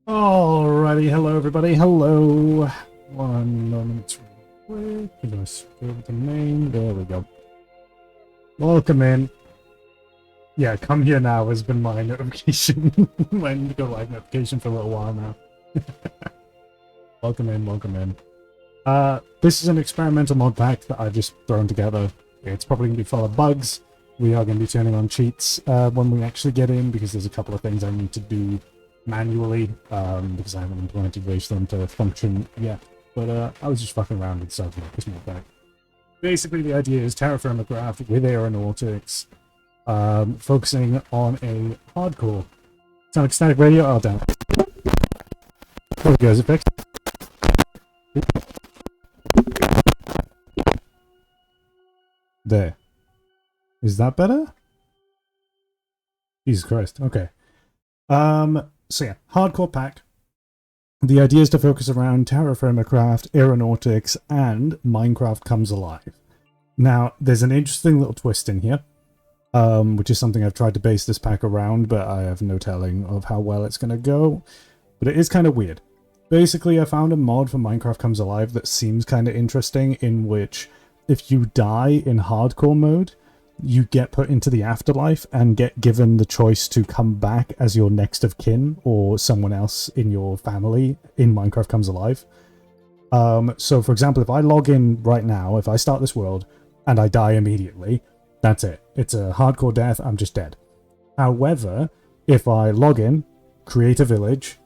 Alrighty, hello everybody, hello. One moment, real quick. Let's go with the name. There we go. Welcome in. Yeah, come here now has been my notification. My go live notification for a little while now. Welcome in, welcome in. This is an experimental mod pack that I've just thrown together. It's probably going to be full of bugs. We are going to be turning on cheats when we actually get in, because there's a couple of things I need to do manually, because I haven't implemented ways for them to function yet. But I was just fucking around with stuff like this mod pack. Basically, the idea is terraform craft with aeronautics, focusing on a hardcore. Sound like static radio? Oh, damn. There we go, is it fixed? There. Is that better? Jesus Christ, okay. So yeah, hardcore pack. The idea is to focus around terraformacraft, aeronautics, and Minecraft comes alive. Now, there's an interesting little twist in here, which is something I've tried to base this pack around, but I have no telling of how well it's going to go. But it is kind of weird. Basically, I found a mod for Minecraft Comes Alive that seems kind of interesting, in which if you die in hardcore mode, you get put into the afterlife and get given the choice to come back as your next of kin or someone else in your family in Minecraft Comes Alive. So, for example, if I log in right now, if I start this world and I die immediately, that's it. It's a hardcore death, I'm just dead. However, if I log in, create a village,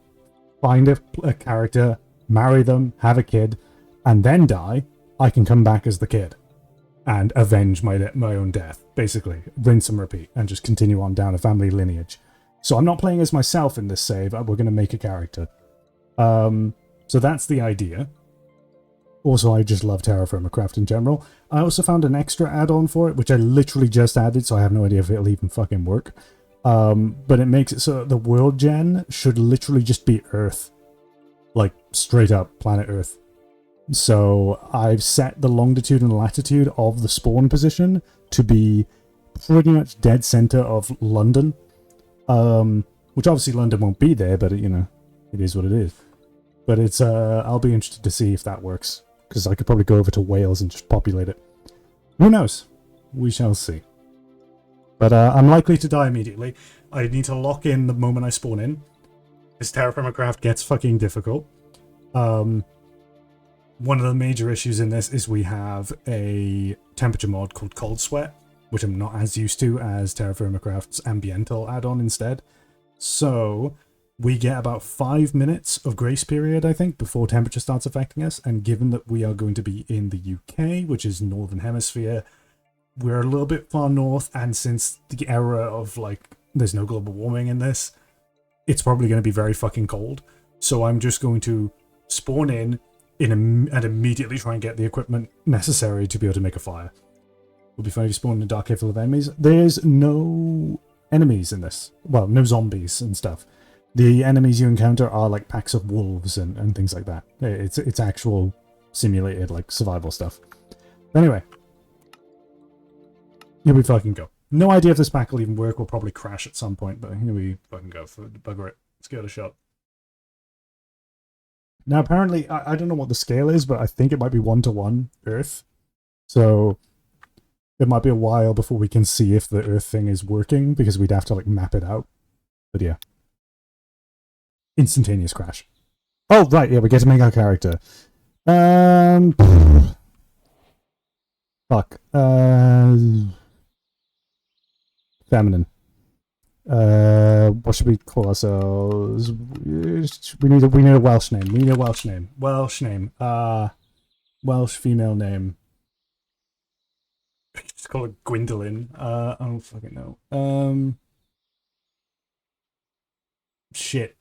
find a character, marry them, have a kid, and then die, I can come back as the kid and avenge my own death, basically. Rinse and repeat, and just continue on down a family lineage. So I'm not playing as myself in this save, we're going to make a character. So that's the idea. Also, I just love terraformacraft in general. I also found an extra add-on for it, which I literally just added, so I have no idea if it'll even fucking work. But it makes it so the world gen should literally just be Earth. Like, straight up, planet Earth. So I've set the longitude and latitude of the spawn position to be pretty much dead center of London. Which obviously London won't be there, but you know, it is what it is. But it's I'll be interested to see if that works, because I could probably go over to Wales and just populate it. Who knows? We shall see. But I'm likely to die immediately. I need to lock in the moment I spawn in. This terraformacraft gets fucking difficult. One of the major issues in this is we have a temperature mod called Cold Sweat, which I'm not as used to as terraformacraft's ambiental add-on instead. So we get about 5 minutes of grace period, I think, before temperature starts affecting us. And given that we are going to be in the UK, which is Northern Hemisphere, we're a little bit far north, and since the era of, like, there's no global warming in this, it's probably going to be very fucking cold. So I'm just going to spawn in and immediately try and get the equipment necessary to be able to make a fire. It'll be fun if you spawn in a dark cave full of enemies. There's no enemies in this. Well, no zombies and stuff. The enemies you encounter are like packs of wolves and things like that. It's actual simulated, like, survival stuff. Anyway, here we fucking go. No idea if this pack will even work. We'll probably crash at some point, but here we fucking go. Bugger it. Let's give it a shot. Now, apparently, I don't know what the scale is, but I think it might be 1-to-1 Earth. So it might be a while before we can see if the Earth thing is working, because we'd have to, like, map it out. But yeah. Instantaneous crash. Oh, right, yeah, we get to make our character. Fuck. Feminine. What should we call ourselves? We need a Welsh name. We need a Welsh name. Welsh name. Welsh female name. Just call it Gwendolyn. I don't fucking know. Shit.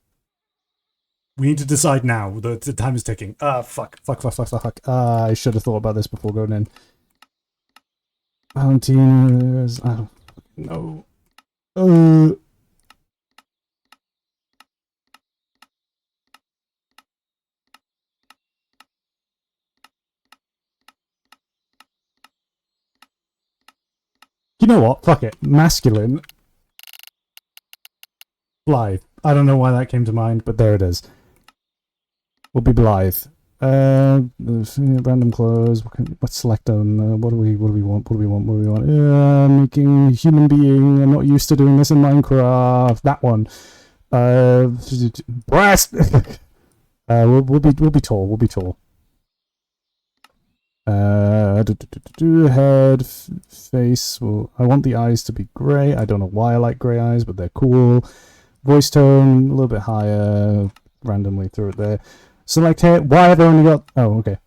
We need to decide now. The time is ticking. Fuck. I should have thought about this before going in. Valentina's. I don't fucking know. You know what? Fuck it. Masculine. Blythe. I don't know why that came to mind, but there it is. We'll be blithe. Random close. Let's select them. What do we want? Making human being. I'm not used to doing this in Minecraft. That one. Breast. We'll be tall. We'll be tall. Head, face. Well, I want the eyes to be grey. I don't know why I like grey eyes, but they're cool. Voice tone a little bit higher. Randomly threw it there. Select hair. Why have I only got... Oh, okay.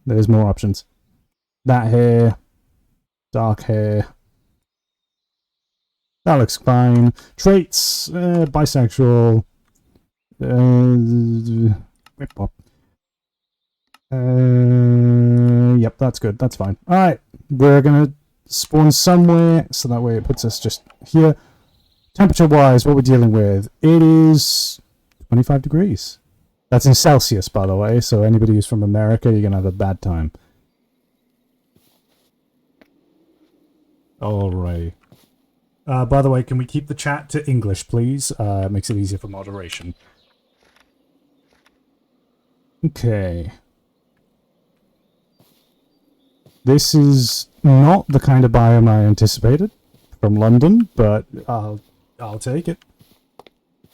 There's more options. That hair. Dark hair. That looks fine. Traits. Bisexual. Yep, that's good. That's fine. Alright. We're going to spawn somewhere, so that way it puts us just here. Temperature-wise, what we're dealing with, it is 25 degrees. That's in Celsius, by the way, so anybody who's from America, you're going to have a bad time. Alright. By the way, can we keep the chat to English, please? It makes it easier for moderation. Okay. This is not the kind of biome I anticipated from London, but I'll take it.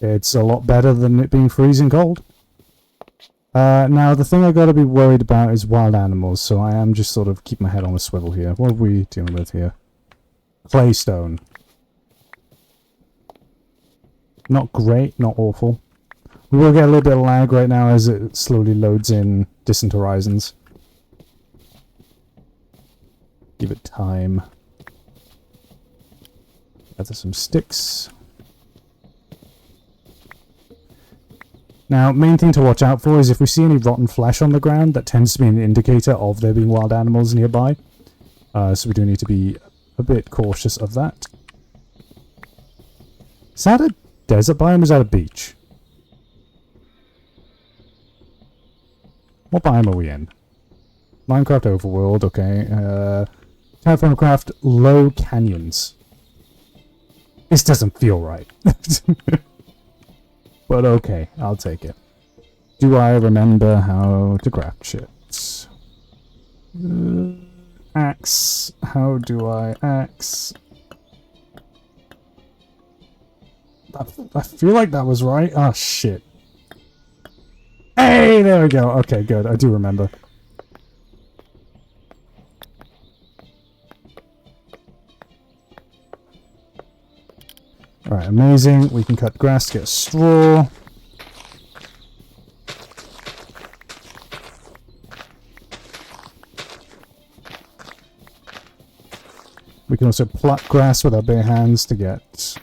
It's a lot better than it being freezing cold. Now, the thing I've got to be worried about is wild animals, so I am just sort of keeping my head on a swivel here. What are we dealing with here? Claystone. Not great, not awful. We will get a little bit of lag right now as it slowly loads in Distant Horizons. Give it time. Gather some sticks. Now, main thing to watch out for is if we see any rotten flesh on the ground, that tends to be an indicator of there being wild animals nearby. So we do need to be a bit cautious of that. Is that a desert biome or is that a beach? What biome are we in? Minecraft Overworld, okay. Terraformcraft Low Canyons. This doesn't feel right. But okay, I'll take it. Do I remember how to craft shit? Axe. How do I axe? I feel like that was right. Oh, shit. Hey, there we go. Okay, good. I do remember. Alright, amazing. We can cut grass to get straw. We can also pluck grass with our bare hands to get...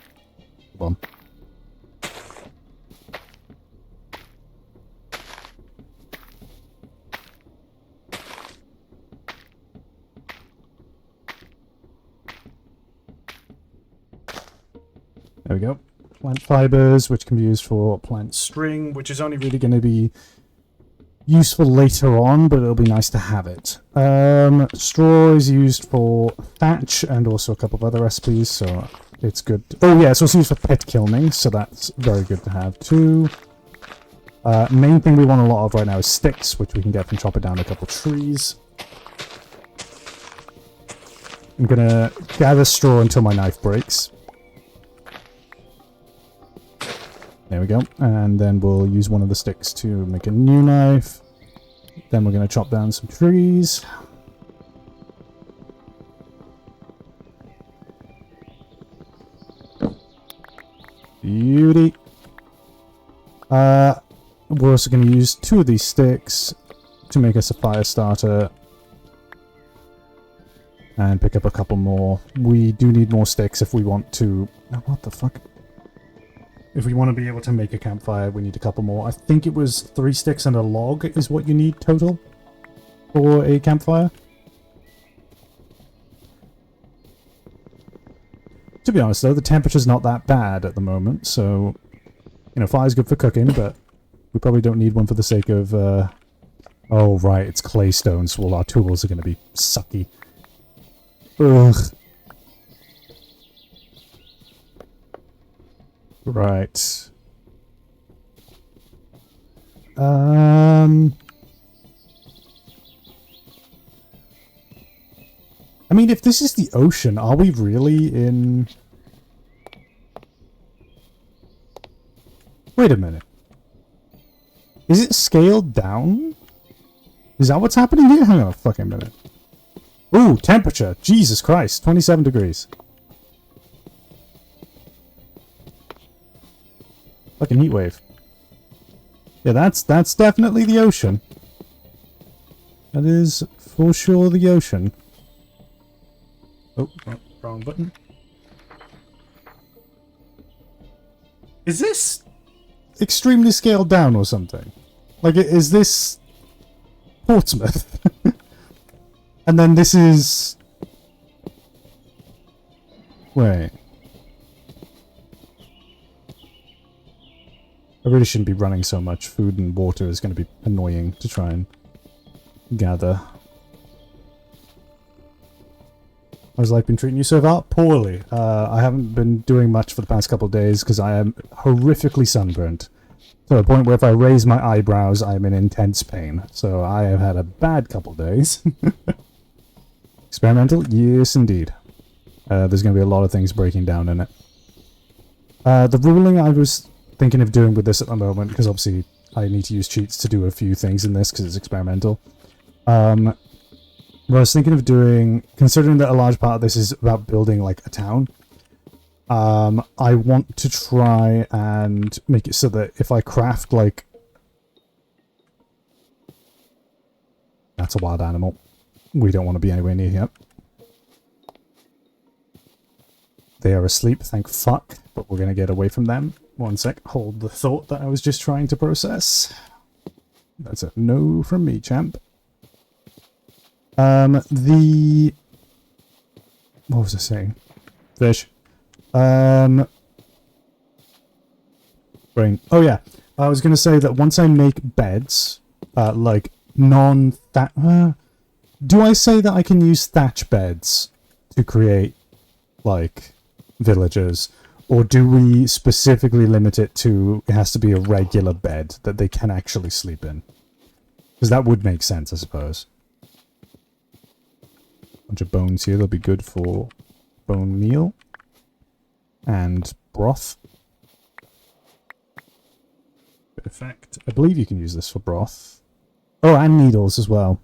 Hold on. There we go. Plant fibers, which can be used for plant string, which is only really going to be useful later on, but it'll be nice to have it. Straw is used for thatch and also a couple of other recipes, so it's good. Oh yeah, it's also used for pet kilning, so that's very good to have too. Main thing we want a lot of right now is sticks, which we can get from chopping down a couple trees. I'm gonna gather straw until my knife breaks. There we go. And then we'll use one of the sticks to make a new knife. Then we're going to chop down some trees. Beauty. We're also going to use 2 of these sticks to make us a fire starter. And pick up a couple more. We do need more sticks if we want to... Oh, what the fuck? If we want to be able to make a campfire, we need a couple more. I think it was 3 sticks and a log is what you need total for a campfire. To be honest, though, the temperature's not that bad at the moment, so... You know, fire's good for cooking, but we probably don't need one for the sake of... Oh, right, it's claystone, so all our tools are going to be sucky. Ugh. Right. I mean, if this is the ocean, are we really in... Wait a minute. Is it scaled down? Is that what's happening here? Hang on a fucking minute. Ooh, temperature. Jesus Christ. 27 degrees. Fucking heat wave. Yeah, that's definitely the ocean. That is for sure the ocean. Oh, wrong button. Is this extremely scaled down or something? Like, is this Portsmouth? And then this is... Wait. I really shouldn't be running so much. Food and water is going to be annoying to try and gather. How's life been treating you so far? Poorly. I haven't been doing much for the past couple of days because I am horrifically sunburnt. To the point where if I raise my eyebrows, I'm in intense pain. So I have had a bad couple of days. Experimental? Yes, indeed. There's going to be a lot of things breaking down in it. The ruling I was thinking of doing with this at the moment, because obviously I need to use cheats to do a few things in this because it's experimental. What I was thinking of doing, considering that a large part of this is about building like a town, I want to try and make it so that if I craft like... That's a wild animal. We don't want to be anywhere near here. They are asleep, thank fuck, but we're going to get away from them. One sec, hold the thought that I was just trying to process. That's a no from me, champ. What was I saying? Fish. Brain. Oh yeah, I was going to say that once I make beds, like non-thatch... do I say that I can use thatch beds to create, like, villagers? Or do we specifically limit it to, it has to be a regular bed that they can actually sleep in? Because that would make sense, I suppose. Bunch of bones here, they'll be good for bone meal. And broth. Perfect. I believe you can use this for broth. Oh, and needles as well.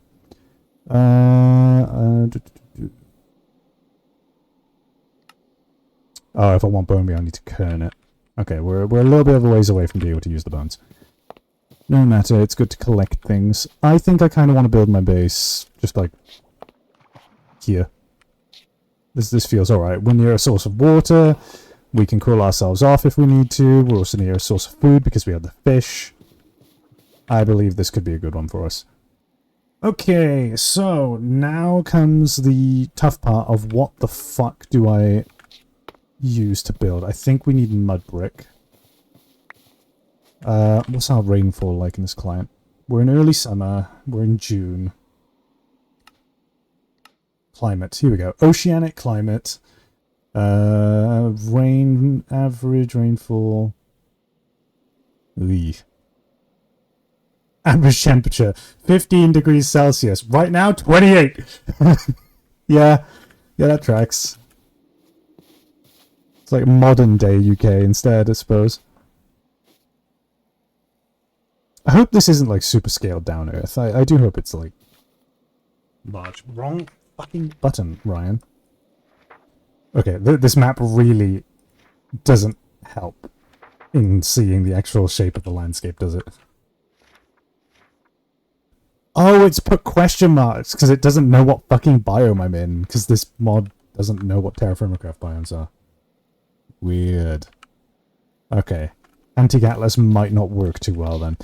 Oh, if I want bone meal, I need to kern it. Okay, we're a little bit of a ways away from being able to use the bones. No matter, it's good to collect things. I think I kind of want to build my base just like here. This feels alright. We're near a source of water. We can cool ourselves off if we need to. We're also near a source of food because we have the fish. I believe this could be a good one for us. Okay, so now comes the tough part of what the fuck do I use to build. I think we need mud brick. What's our rainfall like in this climate? We're in early summer. We're in June. Climate. Here we go. Oceanic climate. Average rainfall. Lee. Average temperature. 15 degrees Celsius. Right now, 28. Yeah, that tracks. It's like modern day UK instead, I suppose. I hope this isn't like super scaled down Earth. I do hope it's like large. Wrong fucking button, Ryan. Okay, this map really doesn't help in seeing the actual shape of the landscape, does it? Oh, it's put question marks because it doesn't know what fucking biome I'm in, because this mod doesn't know what Terraformacraft biomes are. Weird. Okay. Anti-Atlas might not work too well then.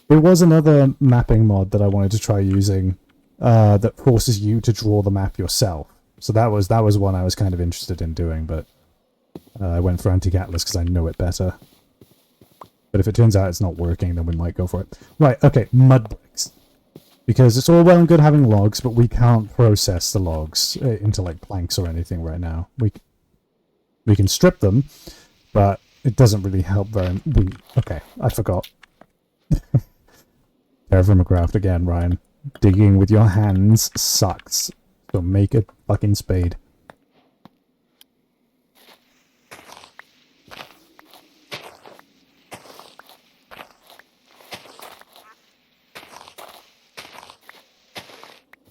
There was another mapping mod that I wanted to try using that forces you to draw the map yourself. So that was one I was kind of interested in doing, but I went for Anti-Atlas because I know it better. But if it turns out it's not working, then we might go for it. Right, okay, mud bricks. Because it's all well and good having logs, but we can't process the logs into like planks or anything right now. We can strip them, but it doesn't really help very... Okay, I forgot. Terraformacraft again, Ryan. Digging with your hands sucks. So make a fucking spade.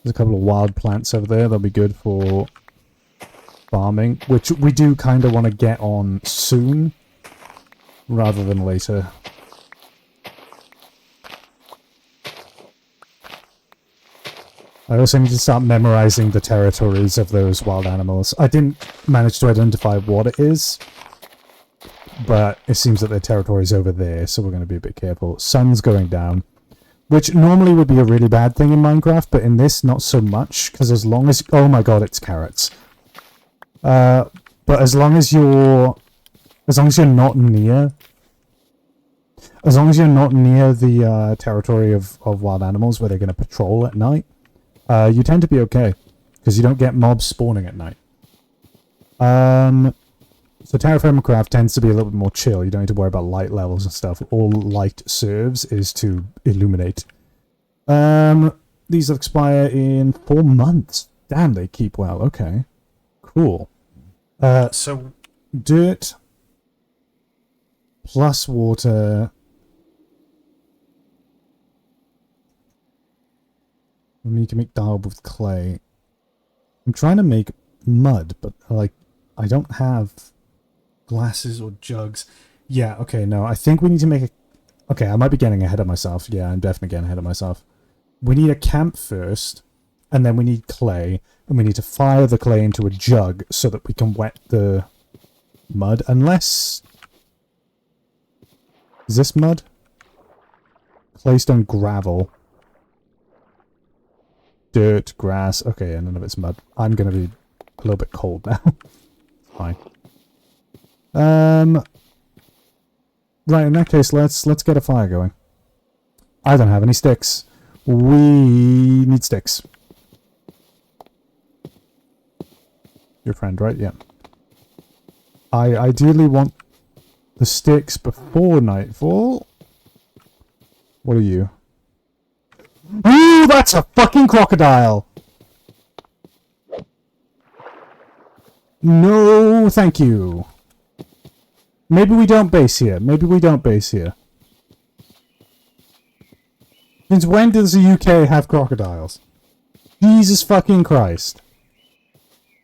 There's a couple of wild plants over there. They'll be good for farming, which we do kind of want to get on soon rather than later. I also need to start memorizing the territories of those wild animals. I didn't manage to identify what it is, but it seems that their territory is over there, so we're going to be a bit careful. Sun's going down, which normally would be a really bad thing in Minecraft, but in this, not so much, because as long as... Oh my god, it's carrots. But as long as you're not near... As long as you're not near the territory of wild animals where they're going to patrol at night, you tend to be okay, because you don't get mobs spawning at night. So Terraformacraft tends to be a little bit more chill. You don't need to worry about light levels and stuff. All light serves is to illuminate. These will expire in 4 months. Damn, they keep well. Okay. Cool. So dirt plus water. I mean, you can make daub with clay. I'm trying to make mud, but like I don't have glasses or jugs. Yeah, okay, no, I think we need to make a... Okay, I might be getting ahead of myself. Yeah, I'm definitely getting ahead of myself. We need a camp first, and then we need clay, and we need to fire the clay into a jug so that we can wet the mud, unless... Is this mud? Claystone gravel. Dirt, grass. Okay, and none of it's mud. I'm going to be a little bit cold now. Fine. Right, in that case, let's get a fire going. I don't have any sticks. We need sticks. Your friend, right? Yeah. I ideally want the sticks before nightfall. What are you? Ooh, that's a fucking crocodile! No, thank you. Maybe we don't base here. Maybe we don't base here. Since when does the UK have crocodiles? Jesus fucking Christ.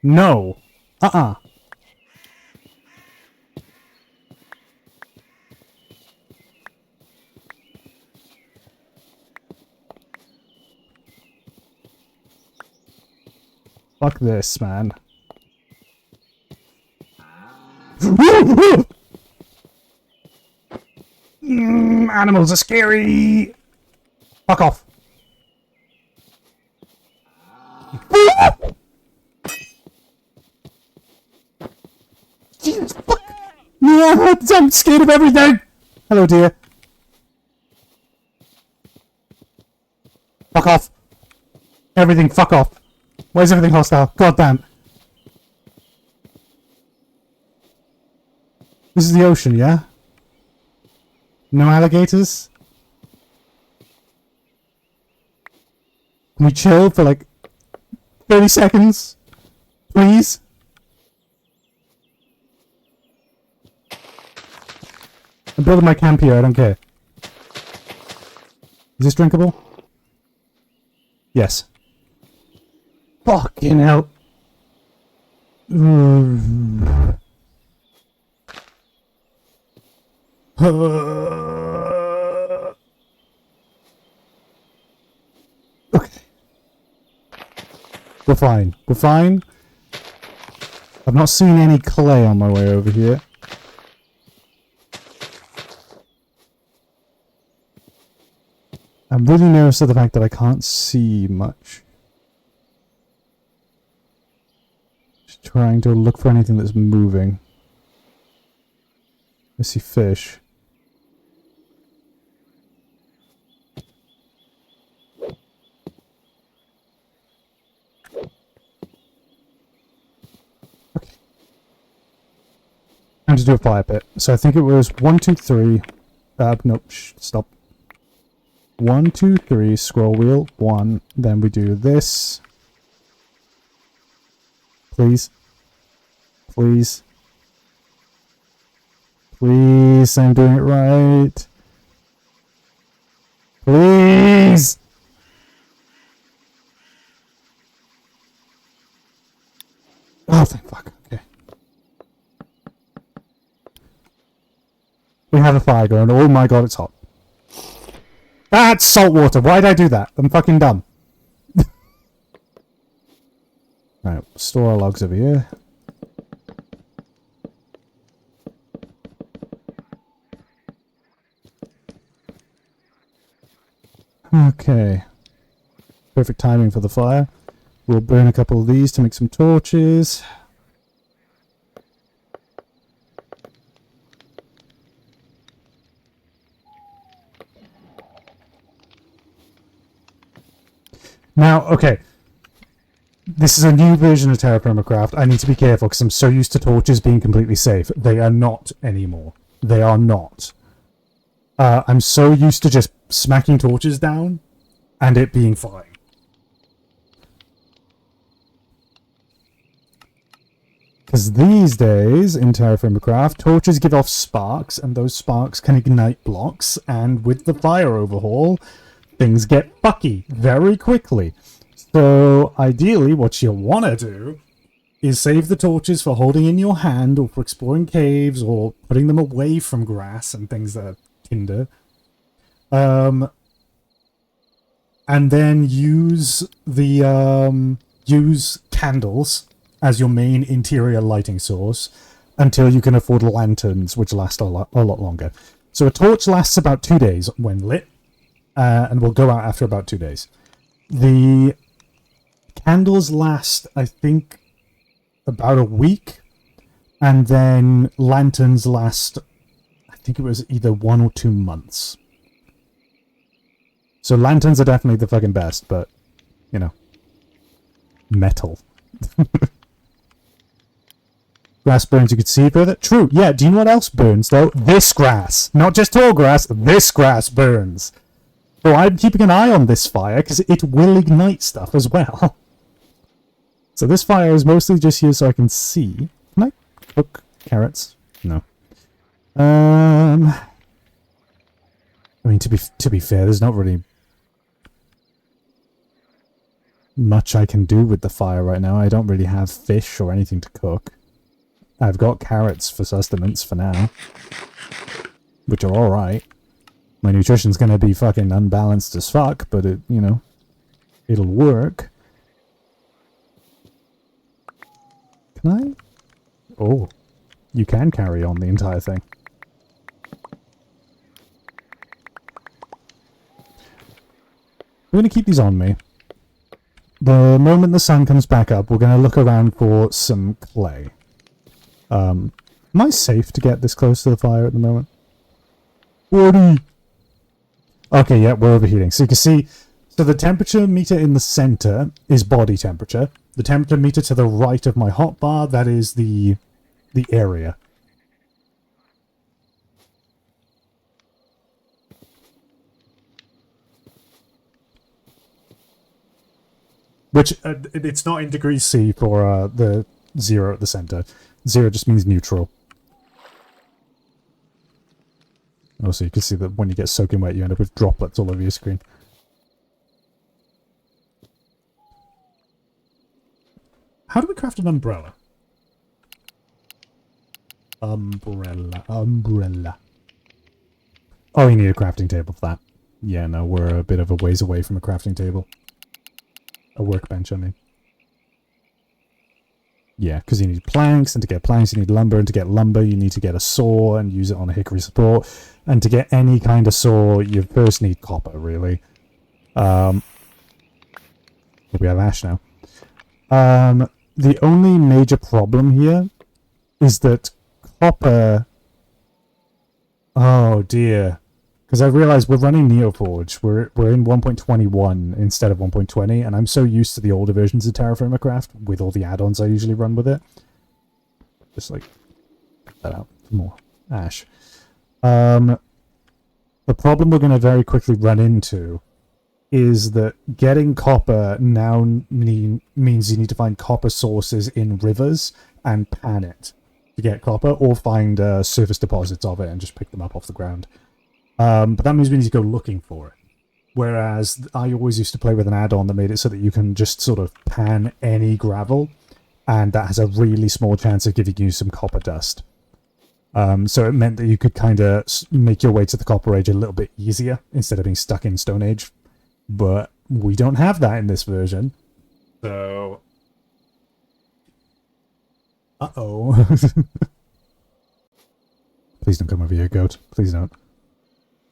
No. Fuck this, man. Animals are scary! Fuck off. Jesus fuck! No, I'm scared of everything! Hello, dear. Fuck off. Everything, fuck off. Why is everything hostile? God damn. This is the ocean, yeah? No alligators? Can we chill for like 30 seconds? Please? I'm building my camp here, I don't care. Is this drinkable? Yes. Fucking hell. Okay. We're fine. We're fine. I've not seen any clay on my way over here. I'm really nervous of the fact that I can't see much. Just trying to look for anything that's moving. I see fish. Okay. Time to do a fire pit. So I think it was 1, 2, 3. Nope. Stop. 1, 2, 3, scroll wheel, 1. Then we do this. Please. Please. Please, I'm doing it right. Please! Oh, thank fuck. Okay. We have a fire going. Oh my god, it's hot. That's salt water. Why'd I do that? I'm fucking dumb. Right, store our logs over here. Okay. Perfect timing for the fire. We'll burn a couple of these to make some torches. Now, okay. This is a new version of Terra Permacraft. I need to be careful because I'm so used to torches being completely safe. They are not anymore. They are not. I'm so used to just smacking torches down and it being fine. Because these days, in Terra Permacraft, torches give off sparks, and those sparks can ignite blocks, and with the fire overhaul, things get fucky very quickly. So, ideally, what you'll want to do is save the torches for holding in your hand, or for exploring caves, or putting them away from grass and things that are tinder. And then use the use candles as your main interior lighting source until you can afford lanterns, which last a lot longer. So a torch lasts about 2 days when lit, and will go out after about 2 days. The candles last, I think, about a week, and then lanterns last, I think it was either 1 or 2 months. So lanterns are definitely the fucking best, but, you know, metal. Grass burns, you could see further. True, yeah, do you know what else burns, though? This grass. Not just tall grass, this grass burns. So I'm keeping an eye on this fire, because it will ignite stuff as well. So this fire is mostly just here so I can see. Can I cook carrots? No. I mean, to be fair, there's not really much I can do with the fire right now. I don't really have fish or anything to cook. I've got carrots for sustenance for now, which are alright. My nutrition's gonna be fucking unbalanced as fuck, but it, you know, it'll work. Can I? Oh, you can carry on the entire thing. I'm gonna keep these on me. The moment the sun comes back up, we're gonna look around for some clay. Am I safe to get this close to the fire at the moment? 40! Okay, yeah, we're overheating. So you can see, so the temperature meter in the center is body temperature. The temperature meter to the right of my hotbar, that is the area. Which, it's not in degrees C for the 0 at the center. 0 just means neutral. Also, you can see that when you get soaking wet, you end up with droplets all over your screen. How do we craft an umbrella? Umbrella. Oh, you need a crafting table for that. Yeah, no, we're a bit of a ways away from a crafting table. A workbench, I mean. Yeah, because you need planks, and to get planks you need lumber, and to get lumber you need to get a saw and use it on a hickory support. And to get any kind of saw, you first need copper, really. We have ash now. The only major problem here is that copper... Oh dear. Because I realized we're running Neoforge. We're in 1.21 instead of 1.20, and I'm so used to the older versions of Terra Firmacraft with all the add-ons I usually run with it. Just like, cut that out. More ash. The problem we're going to very quickly run into is that getting copper now means you need to find copper sources in rivers and pan it to get copper, or find surface deposits of it and just pick them up off the ground. But that means we need to go looking for it. Whereas I always used to play with an add-on that made it so that you can just sort of pan any gravel, and that has a really small chance of giving you some copper dust. So it meant that you could kind of make your way to the Copper Age a little bit easier instead of being stuck in Stone Age. But we don't have that in this version. So... Uh-oh. Please don't come over here, goat. Please don't.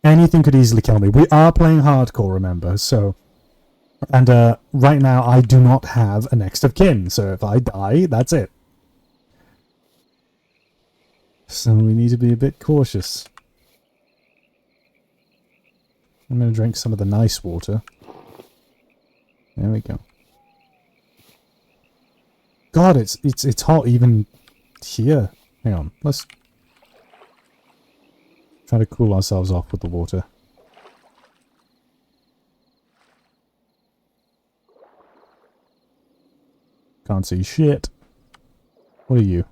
Anything could easily kill me. We are playing hardcore, remember, so... And right now, I do not have a next of kin, so if I die, that's it. So we need to be a bit cautious. I'm going to drink some of the nice water. There we go. God, it's hot even here. Hang on, let's try to cool ourselves off with the water. Can't see shit. What are you?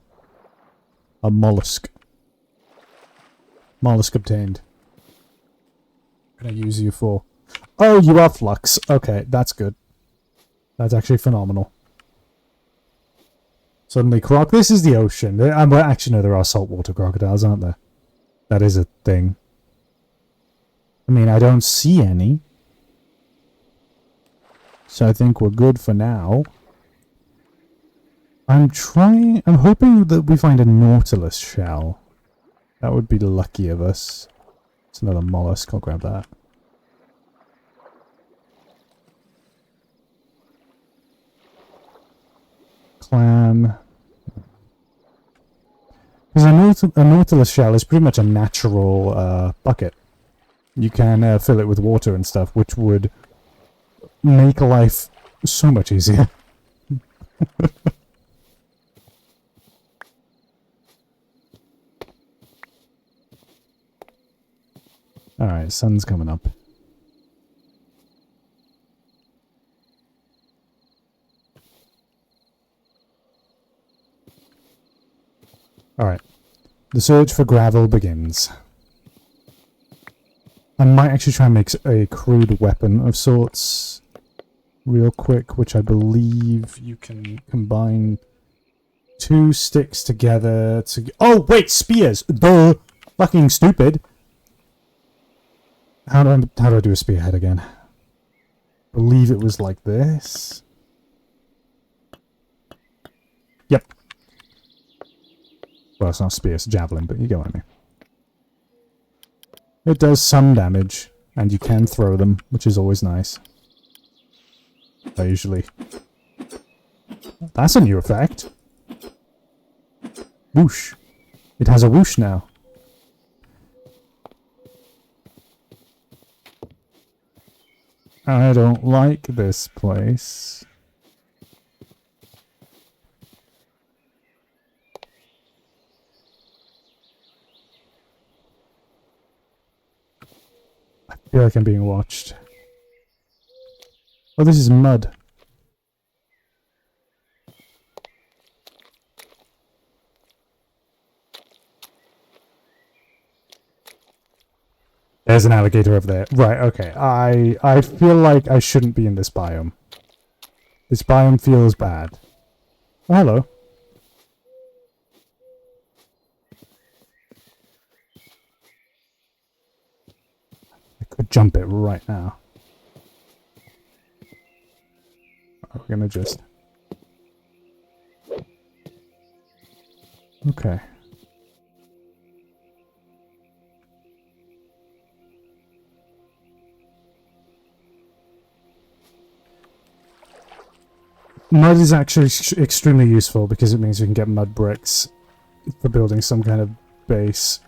A mollusk. Mollusk obtained. What can I use you for? Oh, you are flux. Okay, that's good. That's actually phenomenal. Suddenly, this is the ocean. Well, actually, no, there are saltwater crocodiles, aren't there? That is a thing. I mean, I don't see any. So I think we're good for now. I'm hoping that we find a nautilus shell. That would be lucky of us. It's another mollusk, I'll grab that. Clam. Because a nautilus shell is pretty much a natural bucket. You can fill it with water and stuff, which would make life so much easier. Alright, sun's coming up. Alright. The search for gravel begins. I might actually try and make a crude weapon of sorts real quick, which I believe you can combine 2 sticks together to... Oh, wait! Spears! Duh! Fucking stupid! How do I do a spearhead again? I believe it was like this. Yep. Well, it's not a spear, it's a javelin, but you get what I mean. It does some damage, and you can throw them, which is always nice. I usually... That's a new effect. Whoosh. It has a whoosh now. I don't like this place. I feel like I'm being watched. Oh, this is mud. There's an alligator over there. Right, okay. I feel like I shouldn't be in this biome. This biome feels bad. Oh, hello. I could jump it right now. We're gonna just... Okay. Mud is actually extremely useful because it means we can get mud bricks for building some kind of base.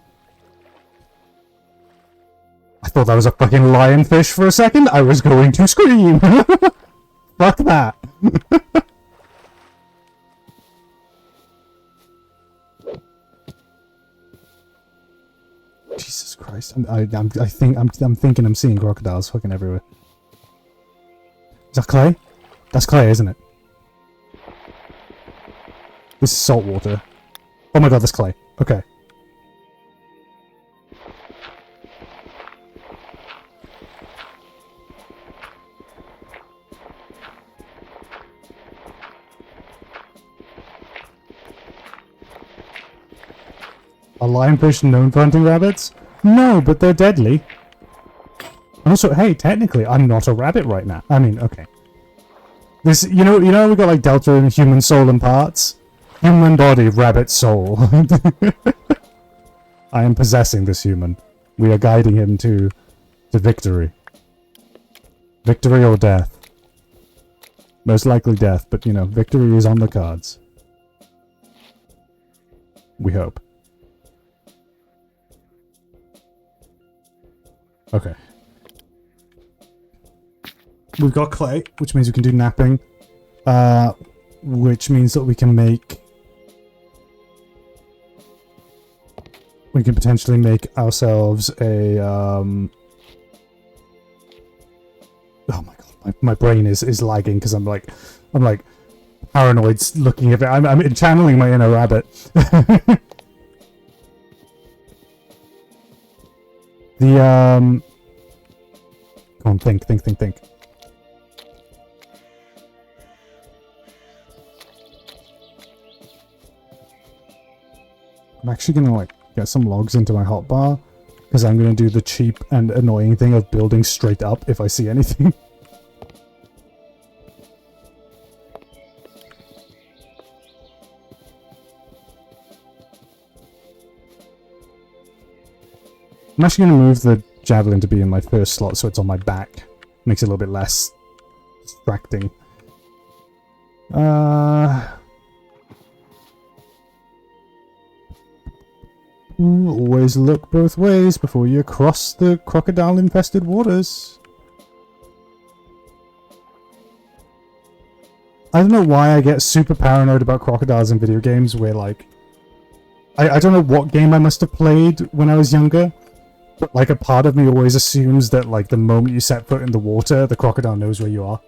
I thought that was a fucking lionfish for a second. I was going to scream. Fuck that. Jesus Christ! I'm thinking I'm seeing crocodiles fucking everywhere. Is that clay? That's clay, isn't it? This is salt water. Oh my god, that's clay. Okay. Are lionfish known for hunting rabbits? No, but they're deadly. Also, hey, technically, I'm not a rabbit right now. I mean, okay. This, you know, we got like delta and human soul and parts. Human body, rabbit soul. I am possessing this human. We are guiding him to victory. Victory or death. Most likely death, but you know, victory is on the cards. We hope. Okay. We've got clay, which means we can do napping. Which means that we can make... We can potentially make ourselves a... Oh my god, my brain is lagging because I'm like paranoid looking at it. I'm channeling my inner rabbit. Come on, think. I'm actually gonna like get some logs into my hotbar because I'm gonna do the cheap and annoying thing of building straight up if I see anything. I'm actually going to move the javelin to be in my first slot so it's on my back. Makes it a little bit less distracting. Always look both ways before you cross the crocodile-infested waters. I don't know why I get super paranoid about crocodiles in video games where, like... I don't know what game I must have played when I was younger. But, like, a part of me always assumes that, like, the moment you set foot in the water, the crocodile knows where you are.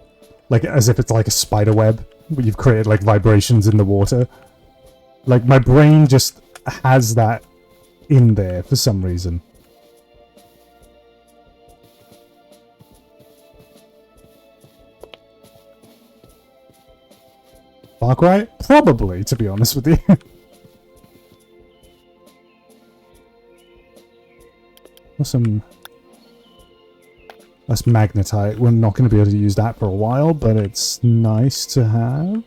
Like, as if it's like a spider web, where you've created, like, vibrations in the water. Like, my brain just has that in there for some reason. Far Cry? Probably, to be honest with you. Some... That's magnetite. We're not going to be able to use that for a while, but it's nice to have.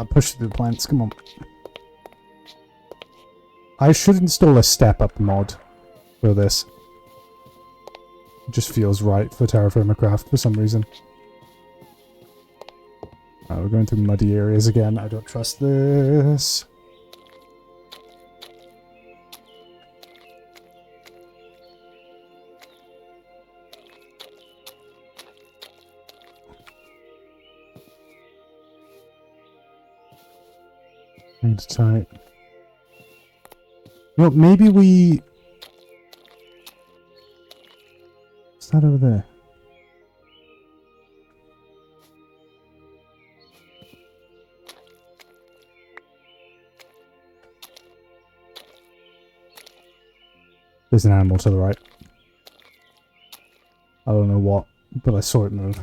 Push through the plants, come on. I should install a step-up mod for this. It just feels right for Terraformacraft for some reason. We're going through muddy areas again. I don't trust this. It's tight. Well, maybe we... What's that over there? There's an animal to the right. I don't know what, but I saw it move.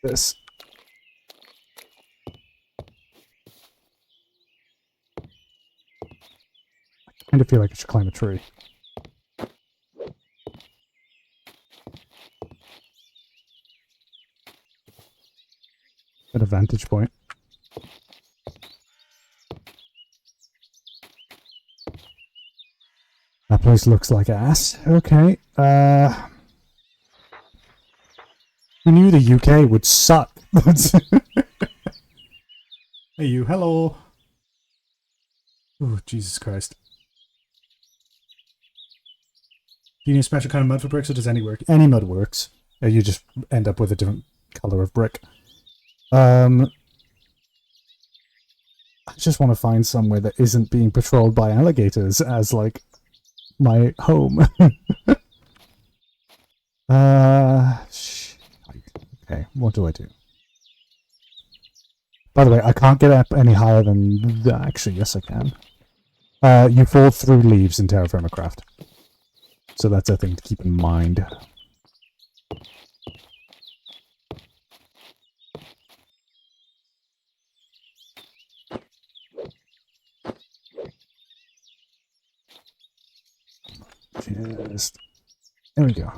This. I kind of feel like I should climb a tree. vantage point. That place looks like ass. Okay. Who knew the UK would suck? Hey you, hello. Oh, Jesus Christ. Do you need a special kind of mud for bricks, or does any work? Any mud works. You just end up with a different color of brick. I just want to find somewhere that isn't being patrolled by alligators as, like, my home. Okay, what do I do? By the way, I can't get up any higher than... Actually, yes I can. You fall through leaves in Terra Firma Craft. So that's a thing to keep in mind. Just... There we go.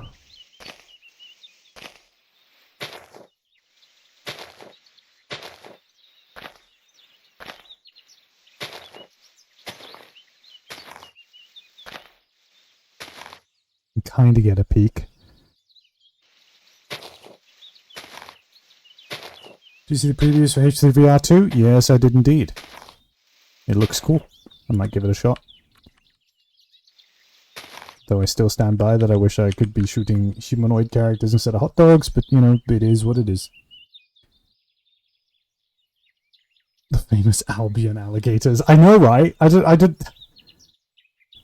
Kind of get a peek. Do you see the previews for H3VR2? Yes, I did indeed. It looks cool. I might give it a shot. Though I still stand by that I wish I could be shooting humanoid characters instead of hot dogs, but you know, it is what it is. The famous Albion alligators. I know, right? I did...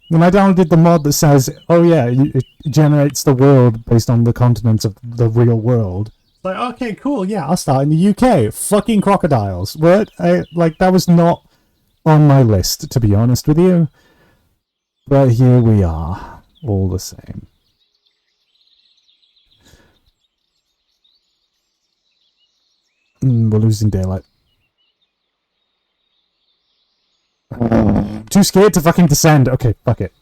When I downloaded the mod that says, oh yeah, it generates the world based on the continents of the real world. Like, okay, cool, yeah, I'll start in the UK. Fucking crocodiles. What? Like, that was not on my list, to be honest with you. But here we are, all the same. We're losing daylight. Too scared to fucking descend. Okay, fuck it.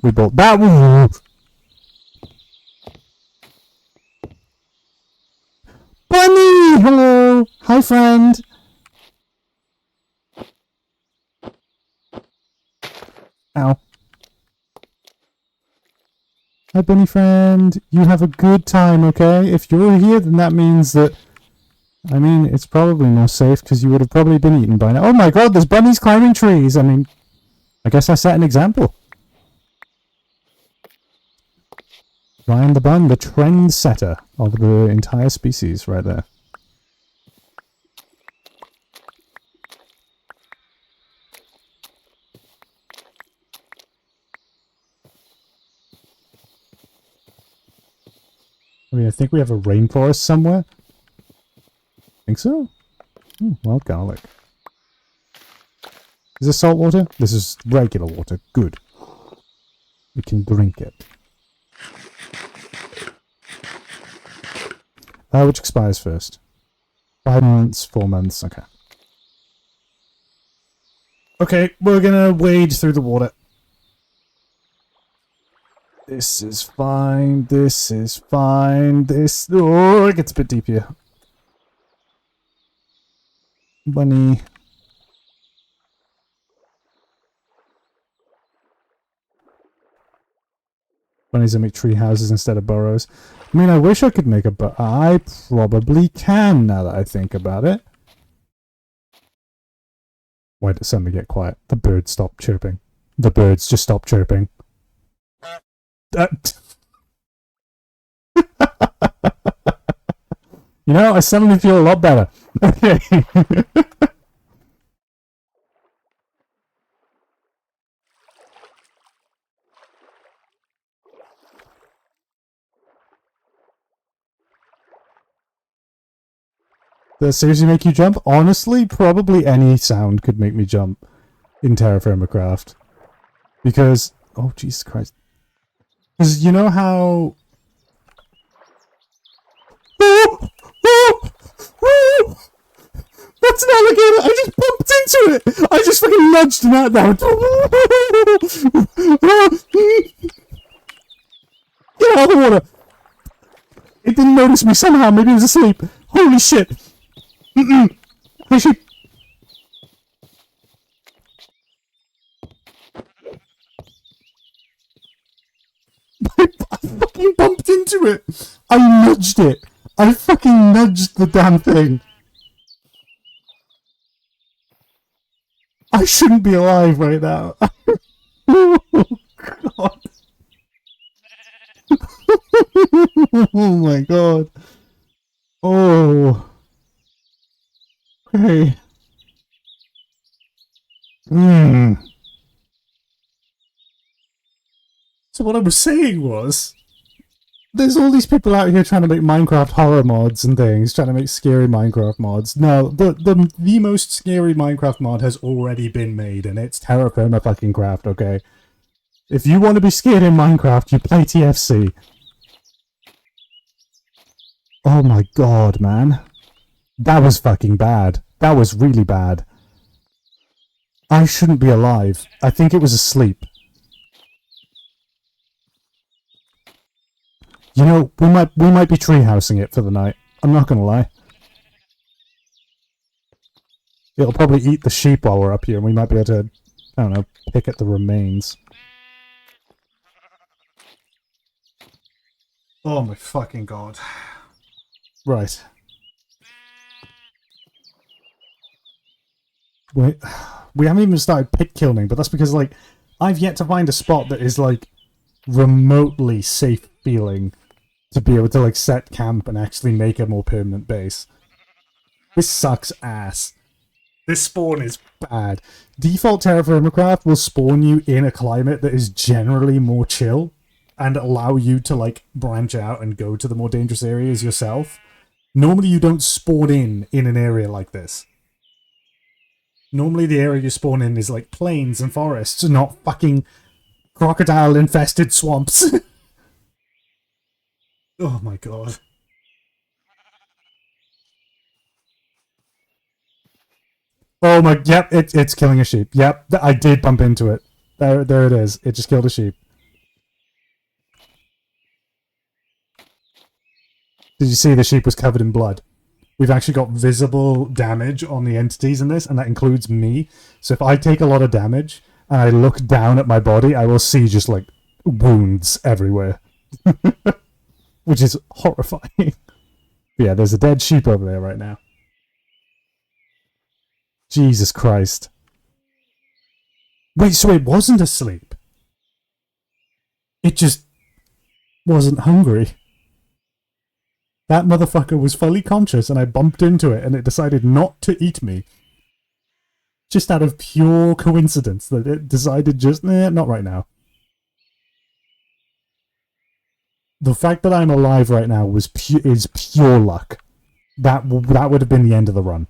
We both... That... Bunny! Hello! Hi, friend! Ow. Hi, bunny friend. You have a good time, okay? If you're here, then that means that... I mean, it's probably more safe because you would have probably been eaten by now. Oh my god, there's bunnies climbing trees! I mean, I guess I set an example. Ryan the Bun, the trendsetter of the entire species, right there. I mean, I think we have a rainforest somewhere. Think so? Wild garlic. Is this salt water? This is regular water. Good. We can drink it. Which expires first? 5 months, 4 months, okay. Okay, we're gonna wade through the water. This is fine, this is fine, this... Oh, it gets a bit deep here. Bunny. Bunnies that make tree houses instead of burrows. I mean, I wish I could make a burrow. I probably can, now that I think about it. Why did it suddenly get quiet? The birds stopped chirping. The birds just stopped chirping. You know, I suddenly feel a lot better. Okay. Does it seriously make you jump? Honestly, probably any sound could make me jump in Terra Firma Craft. Because... Oh, Jesus Christ. Because you know how... That's an alligator! I just bumped into it! I just fucking nudged him out there! Get out of the water! It didn't notice me somehow, maybe it was asleep. Holy shit! Hey, sheep! I fucking bumped into it! I nudged it! I fucking nudged the damn thing! I shouldn't be alive right now. Oh, God. Oh my god. Oh. Hey. So what I was saying was, there's all these people out here trying to make Minecraft horror mods and things, trying to make scary Minecraft mods. No, the most scary Minecraft mod has already been made, and it's Terra Firma fucking Craft, okay? If you want to be scared in Minecraft, you play TFC. Oh my god, man. That was fucking bad. That was really bad. I shouldn't be alive. I think it was asleep. You know, we might be treehousing it for the night. I'm not gonna lie. It'll probably eat the sheep while we're up here, and we might be able to, I don't know, pick at the remains. Oh my fucking god. Right. Wait, we haven't even started pit killing, but that's because, like, I've yet to find a spot that is, like, remotely safe feeling to be able to, like, set camp and actually make a more permanent base. This sucks ass. This spawn is bad. Default Terraform Craft will spawn you in a climate that is generally more chill and allow you to, like, branch out and go to the more dangerous areas yourself. Normally you don't spawn in an area like this. Normally the area you spawn in is, like, plains and forests, not fucking crocodile-infested swamps. Oh my god. Oh my, yep, it's killing a sheep. Yep, I did bump into it. There it is. It just killed a sheep. Did you see the sheep was covered in blood? We've actually got visible damage on the entities in this, and that includes me. So if I take a lot of damage and I look down at my body, I will see just, like, wounds everywhere. Which is horrifying. Yeah, there's a dead sheep over there right now. Jesus Christ. Wait, so it wasn't asleep? It just wasn't hungry. That motherfucker was fully conscious and I bumped into it and it decided not to eat me. Just out of pure coincidence that it decided just, not right now. The fact that I'm alive right now is pure luck. That would have been the end of the run.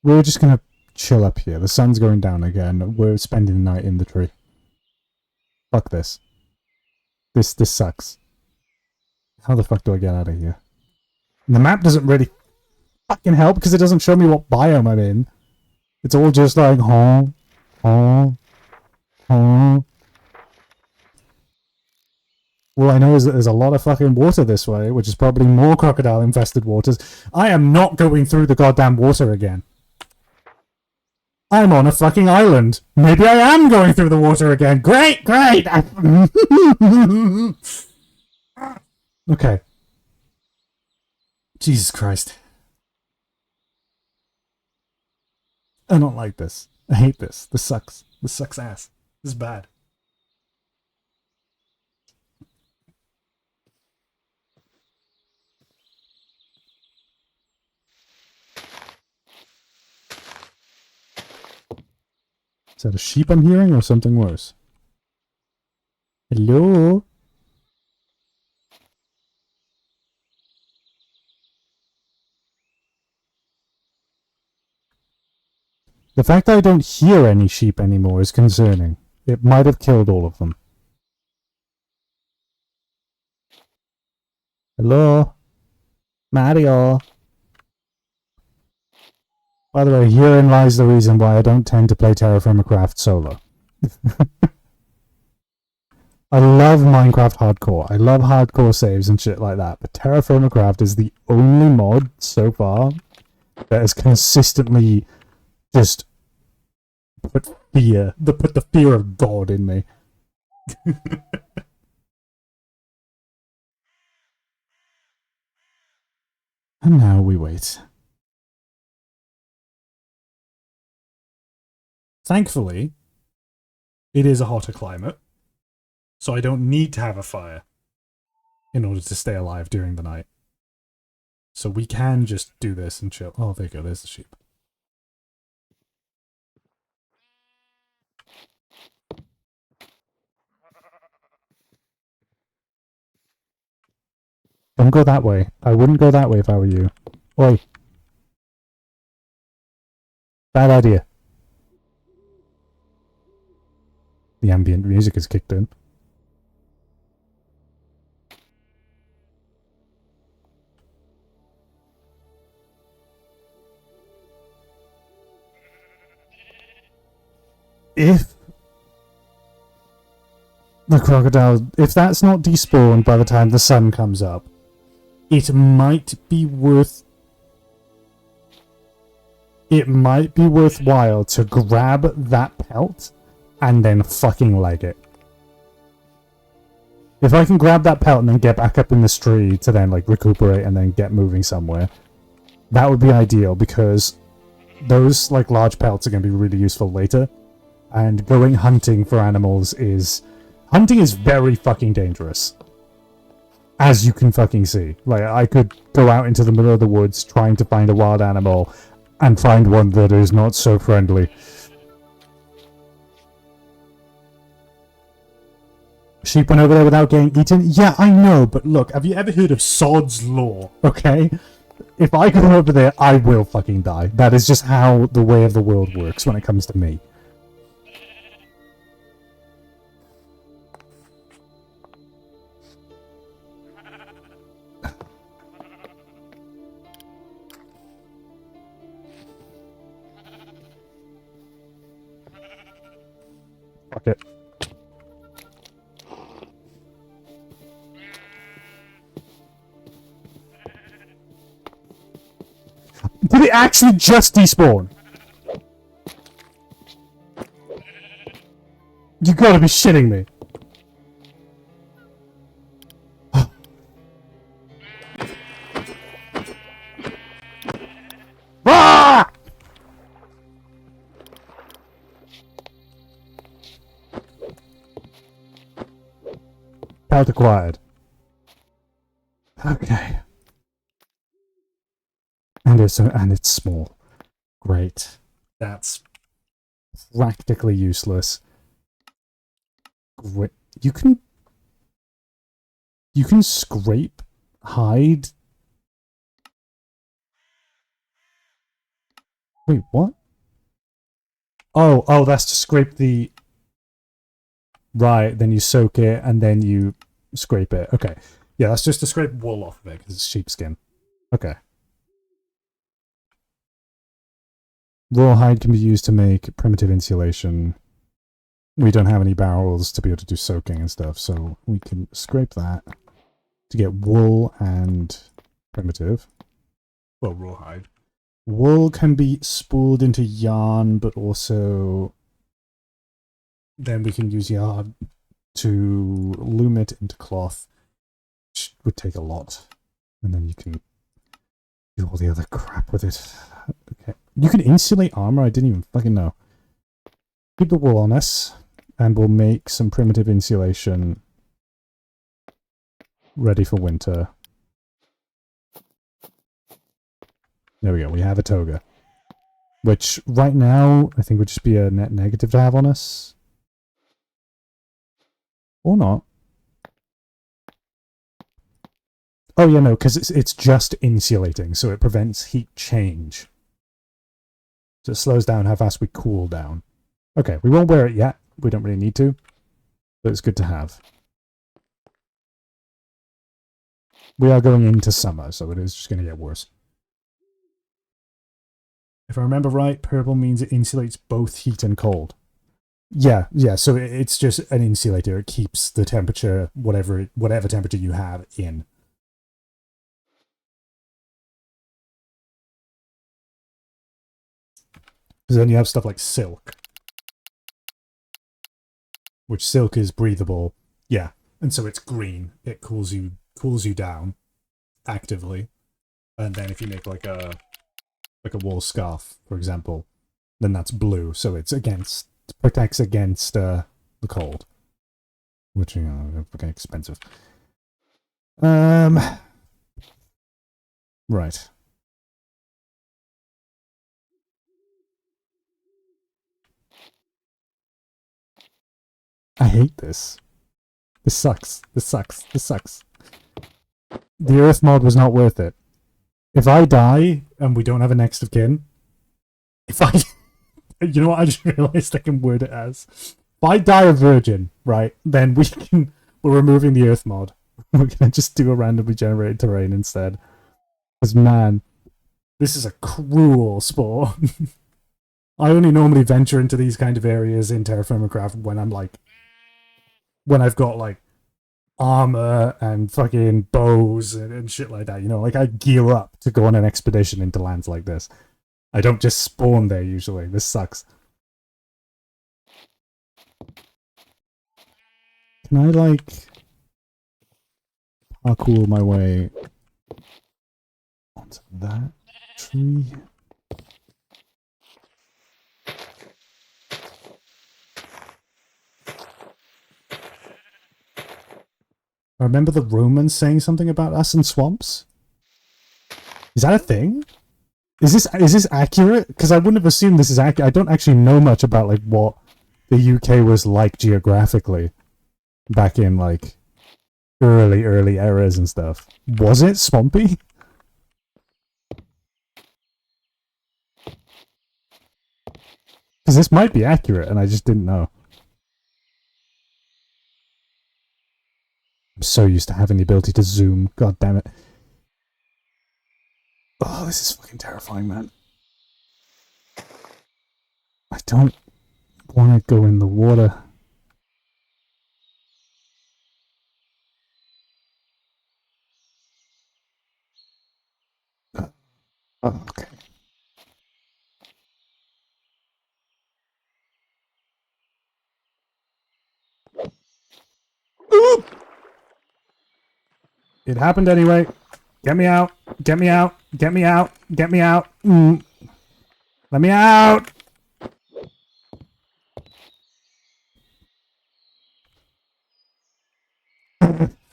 We're just gonna chill up here. The sun's going down again. We're spending the night in the tree. Fuck this. This sucks. How the fuck do I get out of here? And the map doesn't really fucking help because it doesn't show me what biome I'm in. It's all just like, huh. All I know is that there's a lot of fucking water this way, which is probably more crocodile-infested waters. I am not going through the goddamn water again. I'm on a fucking island. Maybe I am going through the water again. Great! Okay. Jesus Christ. I don't like this. I hate this. This sucks. This sucks ass. This is bad. Is that a sheep I'm hearing or something worse? Hello? The fact that I don't hear any sheep anymore is concerning. It might have killed all of them. Hello? Mario? By the way, herein lies the reason why I don't tend to play Terraformacraft solo. I love Minecraft hardcore. I love hardcore saves and shit like that, but Terraformacraft is the only mod so far that has consistently just put the fear of God in me. And now we wait. Thankfully, it is a hotter climate, so I don't need to have a fire in order to stay alive during the night. So we can just do this and chill. Oh, there you go, there's the sheep. Don't go that way. I wouldn't go that way if I were you. Oi. Bad idea. The ambient music has kicked in. If the crocodile, if that's not despawned by the time the sun comes up, it might be worthwhile to grab that pelt and then fucking leg it. If I can grab that pelt and then get back up in this tree to then like recuperate and then get moving somewhere, that would be ideal, because those like large pelts are going to be really useful later. And going hunting for animals is very fucking dangerous, as you can fucking see. Like, I could go out into the middle of the woods trying to find a wild animal and find one that is not so friendly. Sheep went over there without getting eaten? Yeah, I know, but look, have you ever heard of Sod's Law? Okay? If I go over there, I will fucking die. That is just how the way of the world works when it comes to me. Fuck it. Did it actually just despawn? You gotta be shitting me. Ah! Pelt acquired. Okay. And it's small. Great. That's practically useless. Great. You can scrape hide. Wait, what? Oh, that's to scrape the... Right, then you soak it and then you scrape it. Okay. Yeah, that's just to scrape wool off of it because it's sheepskin. Okay. Raw hide can be used to make primitive insulation. We don't have any barrels to be able to do soaking and stuff, so we can scrape that to get wool and primitive. Well, rawhide. Wool can be spooled into yarn, but also then we can use yarn to loom it into cloth, which would take a lot. And then you can do all the other crap with it. Okay. You can insulate armor? I didn't even fucking know. Keep the wool on us, and we'll make some primitive insulation ready for winter. There we go, we have a toga. Which, right now, I think would just be a net negative to have on us. Or not. Oh yeah, no, because it's just insulating, so it prevents heat change. So it slows down how fast we cool down. Okay, we won't wear it yet. We don't really need to. But it's good to have. We are going into summer, so it is just going to get worse. If I remember right, purple means it insulates both heat and cold. Yeah. So it's just an insulator. It keeps the temperature, whatever temperature you have, in. Because then you have stuff like silk, which silk is breathable. Yeah, and so it's green. It cools you down actively. And then if you make like a wool scarf, for example, then that's blue. So it protects against the cold, which fucking expensive. Right. I hate this. This sucks. This sucks. This sucks. The Earth mod was not worth it. If I die and we don't have a next of kin, if I, you know what? I just realized I can word it as: if I die a virgin, right? Then we're removing the Earth mod. We're gonna just do a randomly generated terrain instead. Because man, this is a cruel sport. I only normally venture into these kind of areas in Terra Firma Craft when I've got like armor and fucking bows and shit like that. You know, like I gear up to go on an expedition into lands like this. I don't just spawn there usually. This sucks. Can I like parkour my way onto that tree? I remember the Romans saying something about us in swamps. Is that a thing? Is this accurate? Because I wouldn't have assumed this is accurate. I don't actually know much about like what the UK was like geographically back in like early eras and stuff. Was it swampy? Because this might be accurate and I just didn't know. I'm so used to having the ability to zoom. God damn it. Oh, this is fucking terrifying, man. I don't want to go in the water. Oh, okay. Oop! It happened anyway. Get me out. Get me out. Get me out. Get me out. Let me out.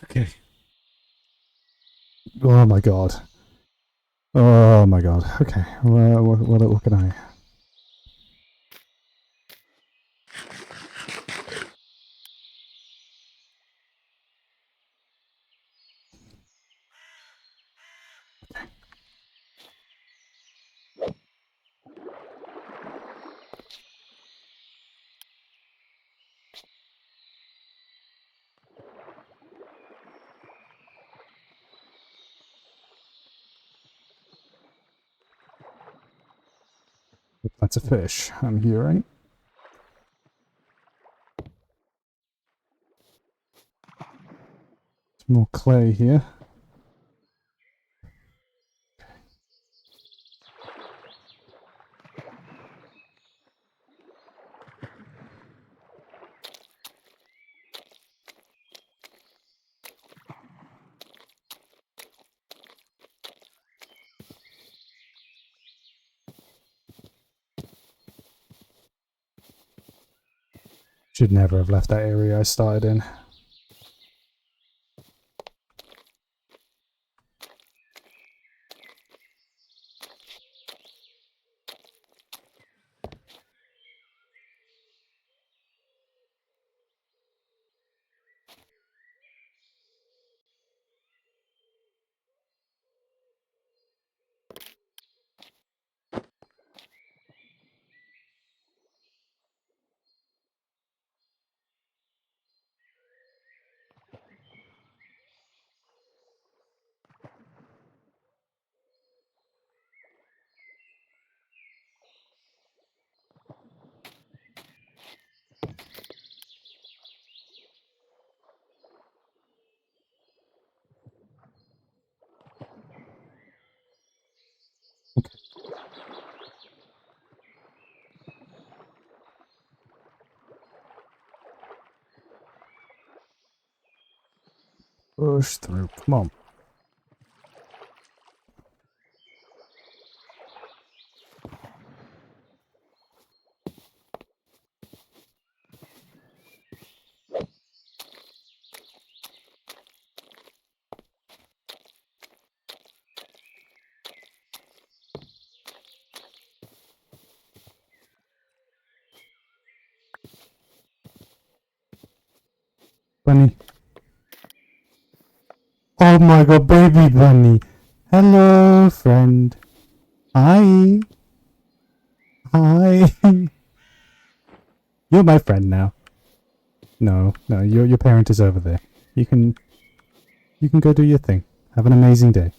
Okay. Oh my god. Oh my god. Okay. What can I? That's a fish. I'm hearing. Some more clay here. Should never have left that area I started in. Push through. Come on. Bunny. Oh my god, baby bunny. Hello, friend. Hi. Hi. You're my friend now. No, your parent is over there. You can go do your thing. Have an amazing day.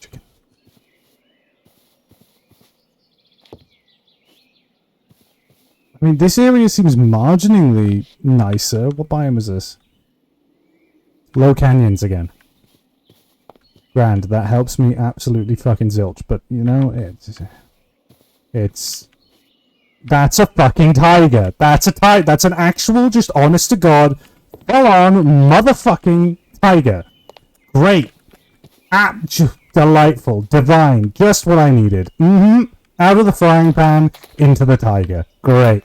Chicken. I mean, this area seems marginally nicer. What biome is this? Low canyons again. Grand, that helps me absolutely fucking zilch, but you know, it's that's a fucking tiger. That's a tiger. That's an actual, just honest to God, full on motherfucking tiger. Great. Delightful. Divine. Just what I needed. Out of the frying pan, into the tiger. Great.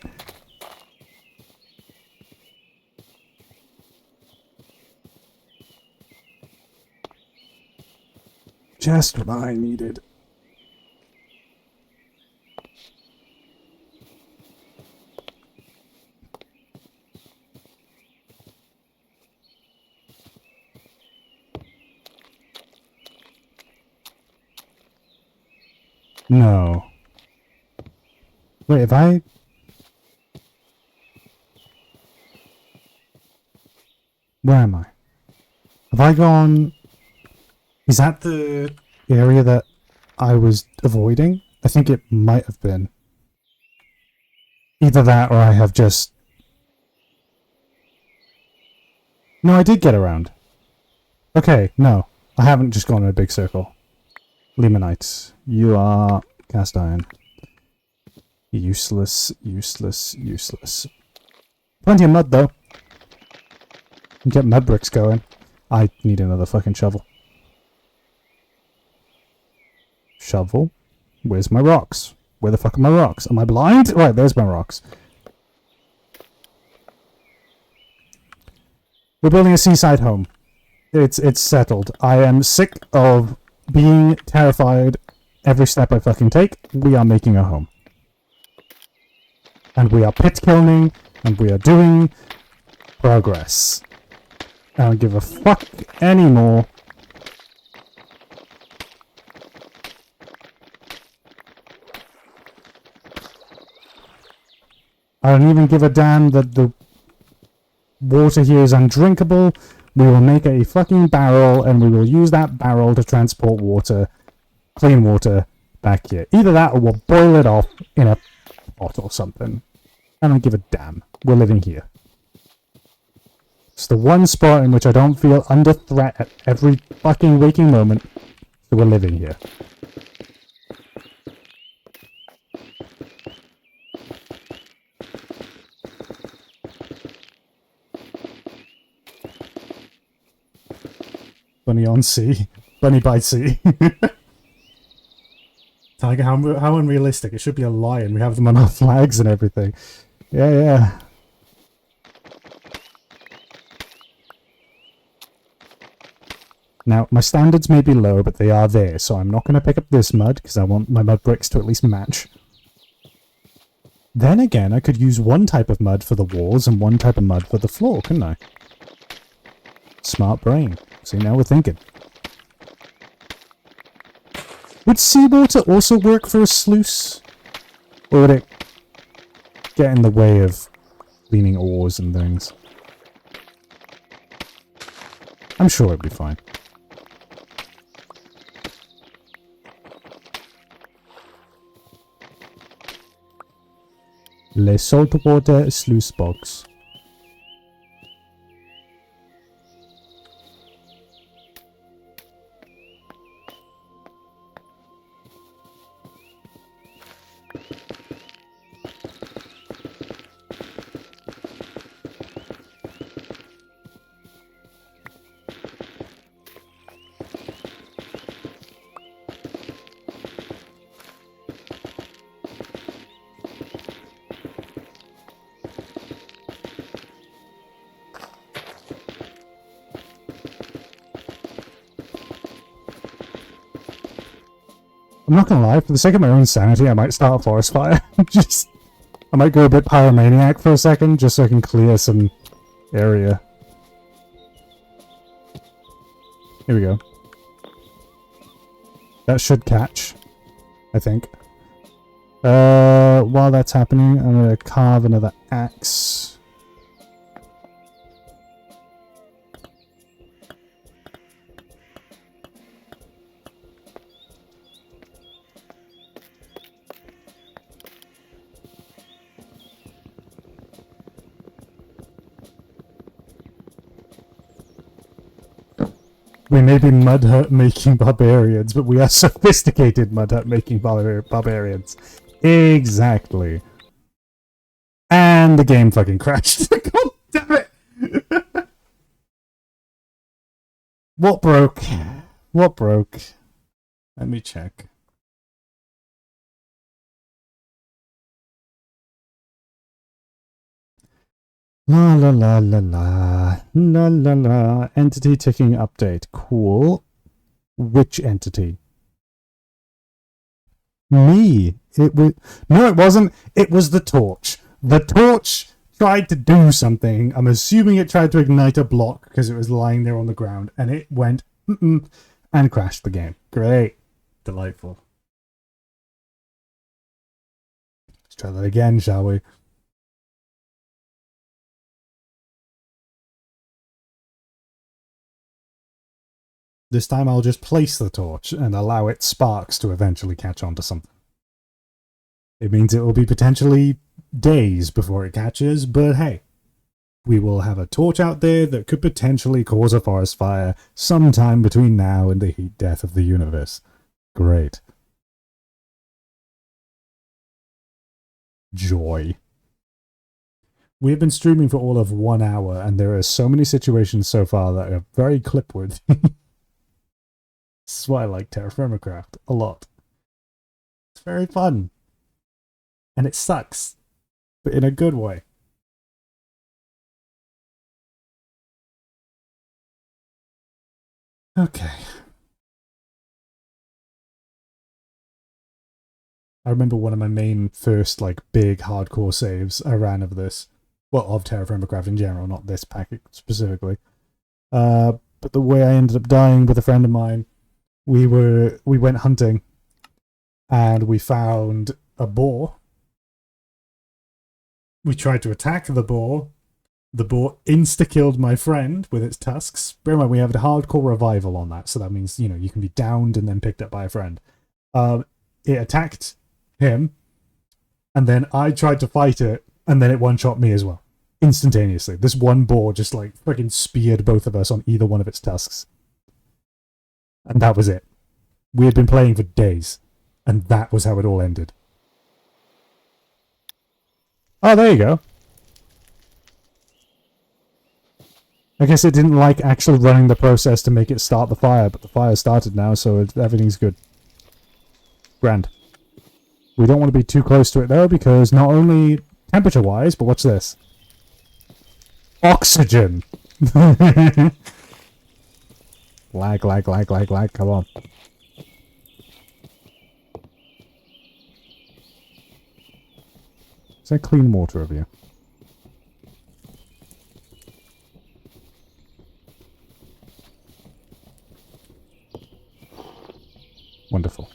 Just what I needed. No. Wait, if I... Where am I? Have I gone... Is that the area that I was avoiding? I think it might have been. Either that or I have just... No, I did get around. Okay, no. I haven't just gone in a big circle. Lemonites. You are cast iron. Useless, useless, useless. Plenty of mud, though. Get mud bricks going. I need another fucking shovel. Shovel? Where's my rocks? Where the fuck are my rocks? Am I blind? Right, there's my rocks. We're building a seaside home. It's settled. I am sick of being terrified every step I fucking take. We are making a home. And we are pit killing, and we are doing progress. I don't give a fuck anymore. I don't even give a damn that the water here is undrinkable. We will make a fucking barrel, and we will use that barrel to transport water, clean water, back here. Either that, or we'll boil it off in a pot or something. I don't give a damn. We're living here. It's the one spot in which I don't feel under threat at every fucking waking moment. So we're living here. Bunny on sea. Bunny by sea. Tiger, how unrealistic. It should be a lion. We have them on our flags and everything. Yeah. Now, my standards may be low, but they are there, so I'm not going to pick up this mud, because I want my mud bricks to at least match. Then again, I could use one type of mud for the walls and one type of mud for the floor, couldn't I? Smart brain. See, now we're thinking. Would seawater also work for a sluice? Or would it get in the way of cleaning ores and things? I'm sure it'd be fine. Le saltwater sluice box. I'm not gonna lie, for the sake of my own sanity, I might start a forest fire. I might go a bit pyromaniac for a second, just so I can clear some area. Here we go. That should catch, I think. While that's happening, I'm gonna carve another axe. We may be mud hut making barbarians, but we are sophisticated mud hut making barbarians. Exactly. And the game fucking crashed. God damn it! What broke? What broke? Let me check. La la la la la. La la la. Entity ticking update. Cool. Which entity? Me. It was... No, it wasn't. It was the torch. The torch tried to do something. I'm assuming it tried to ignite a block because it was lying there on the ground. And it went... and crashed the game. Great. Delightful. Let's try that again, shall we? This time I'll just place the torch and allow its sparks to eventually catch on to something. It means it will be potentially days before it catches, but hey, we will have a torch out there that could potentially cause a forest fire sometime between now and the heat death of the universe. Great. Joy. We have been streaming for all of 1 hour, and there are so many situations so far that are very clipworthy. This is why I like Terra Firma Craft a lot. It's very fun. And it sucks, but in a good way. Okay. I remember one of my main first, like, big hardcore saves I ran of this. Well, of Terra Firma Craft in general, not this packet specifically. But the way I ended up dying with a friend of mine, we went hunting and we found a boar. We tried to attack the boar. The boar insta-killed my friend with its tusks. Bear in mind, we have a hardcore revival on that, so that means, you know, you can be downed and then picked up by a friend. It attacked him, and then I tried to fight it, and then it one-shot me as well. Instantaneously. This one boar just, like, fucking speared both of us on either one of its tusks. And that was it. We had been playing for days, and that was how it all ended. Oh, there you go. I guess it didn't like actually running the process to make it start the fire, but the fire started now, so everything's good. Grand. We don't want to be too close to it, though, because not only temperature-wise, but what's this? Oxygen! Lag, lag, lag, lag, lag, come on. Is that clean water over here? Wonderful.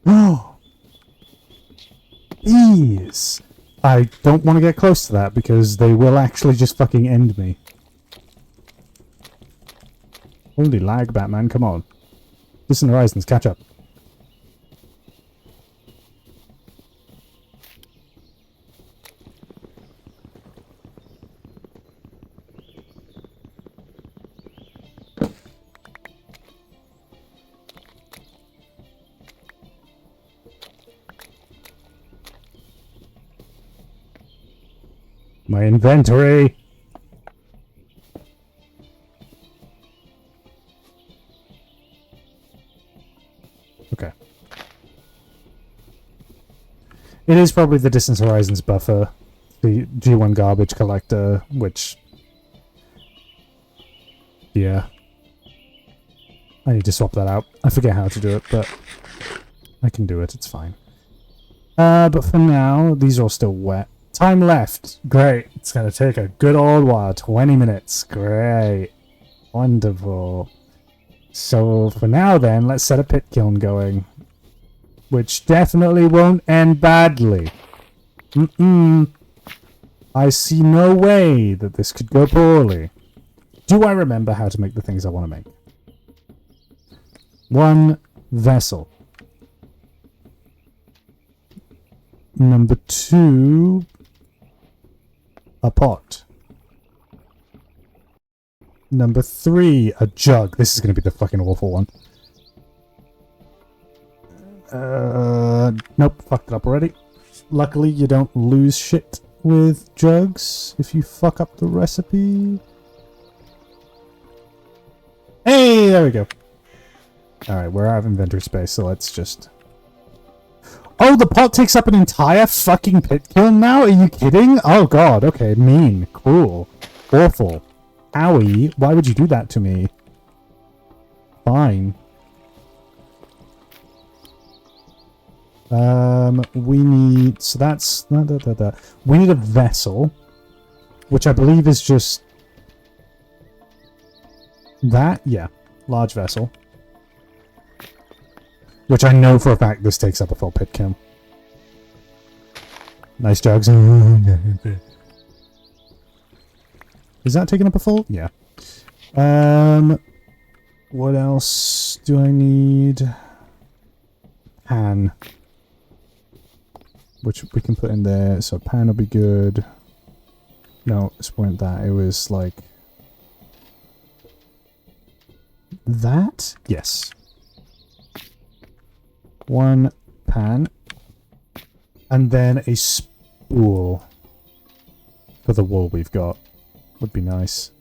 Oh! Bees! I don't want to get close to that because they will actually just fucking end me. Holy lag, Batman, come on. Distant Horizons, catch up. My inventory! Okay. It is probably the Distant Horizons buffer, the G1 garbage collector, which... Yeah. I need to swap that out. I forget how to do it, but I can do it. It's fine. But for now, these are all still wet. Time left. Great. It's going to take a good old while. 20 minutes. Great. Wonderful. So for now then, let's set a pit kiln going. Which definitely won't end badly. I see no way that this could go poorly. Do I remember how to make the things I want to make? 1 vessel. Number 2, a pot. Number 3, a jug. This is going to be the fucking awful one. Nope, fucked it up already. Luckily, you don't lose shit with jugs if you fuck up the recipe. Hey, there we go. Alright, we're out of inventory space, so let's just... Oh, the pot takes up an entire fucking pit kiln now? Are you kidding? Oh god, okay, mean, cruel, awful. Owie, why would you do that to me? Fine. We need... So that's... We need a vessel, which I believe is just... That? Yeah. Large vessel. Which I know for a fact this takes up a full pit kiln. Nice jugs. Is that taking up a full? Yeah. What else do I need? Pan. Which we can put in there. So pan will be good. No, it weren't that. It was like... That? Yes. 1 pan. And then a spool for the wool we've got. Would be nice.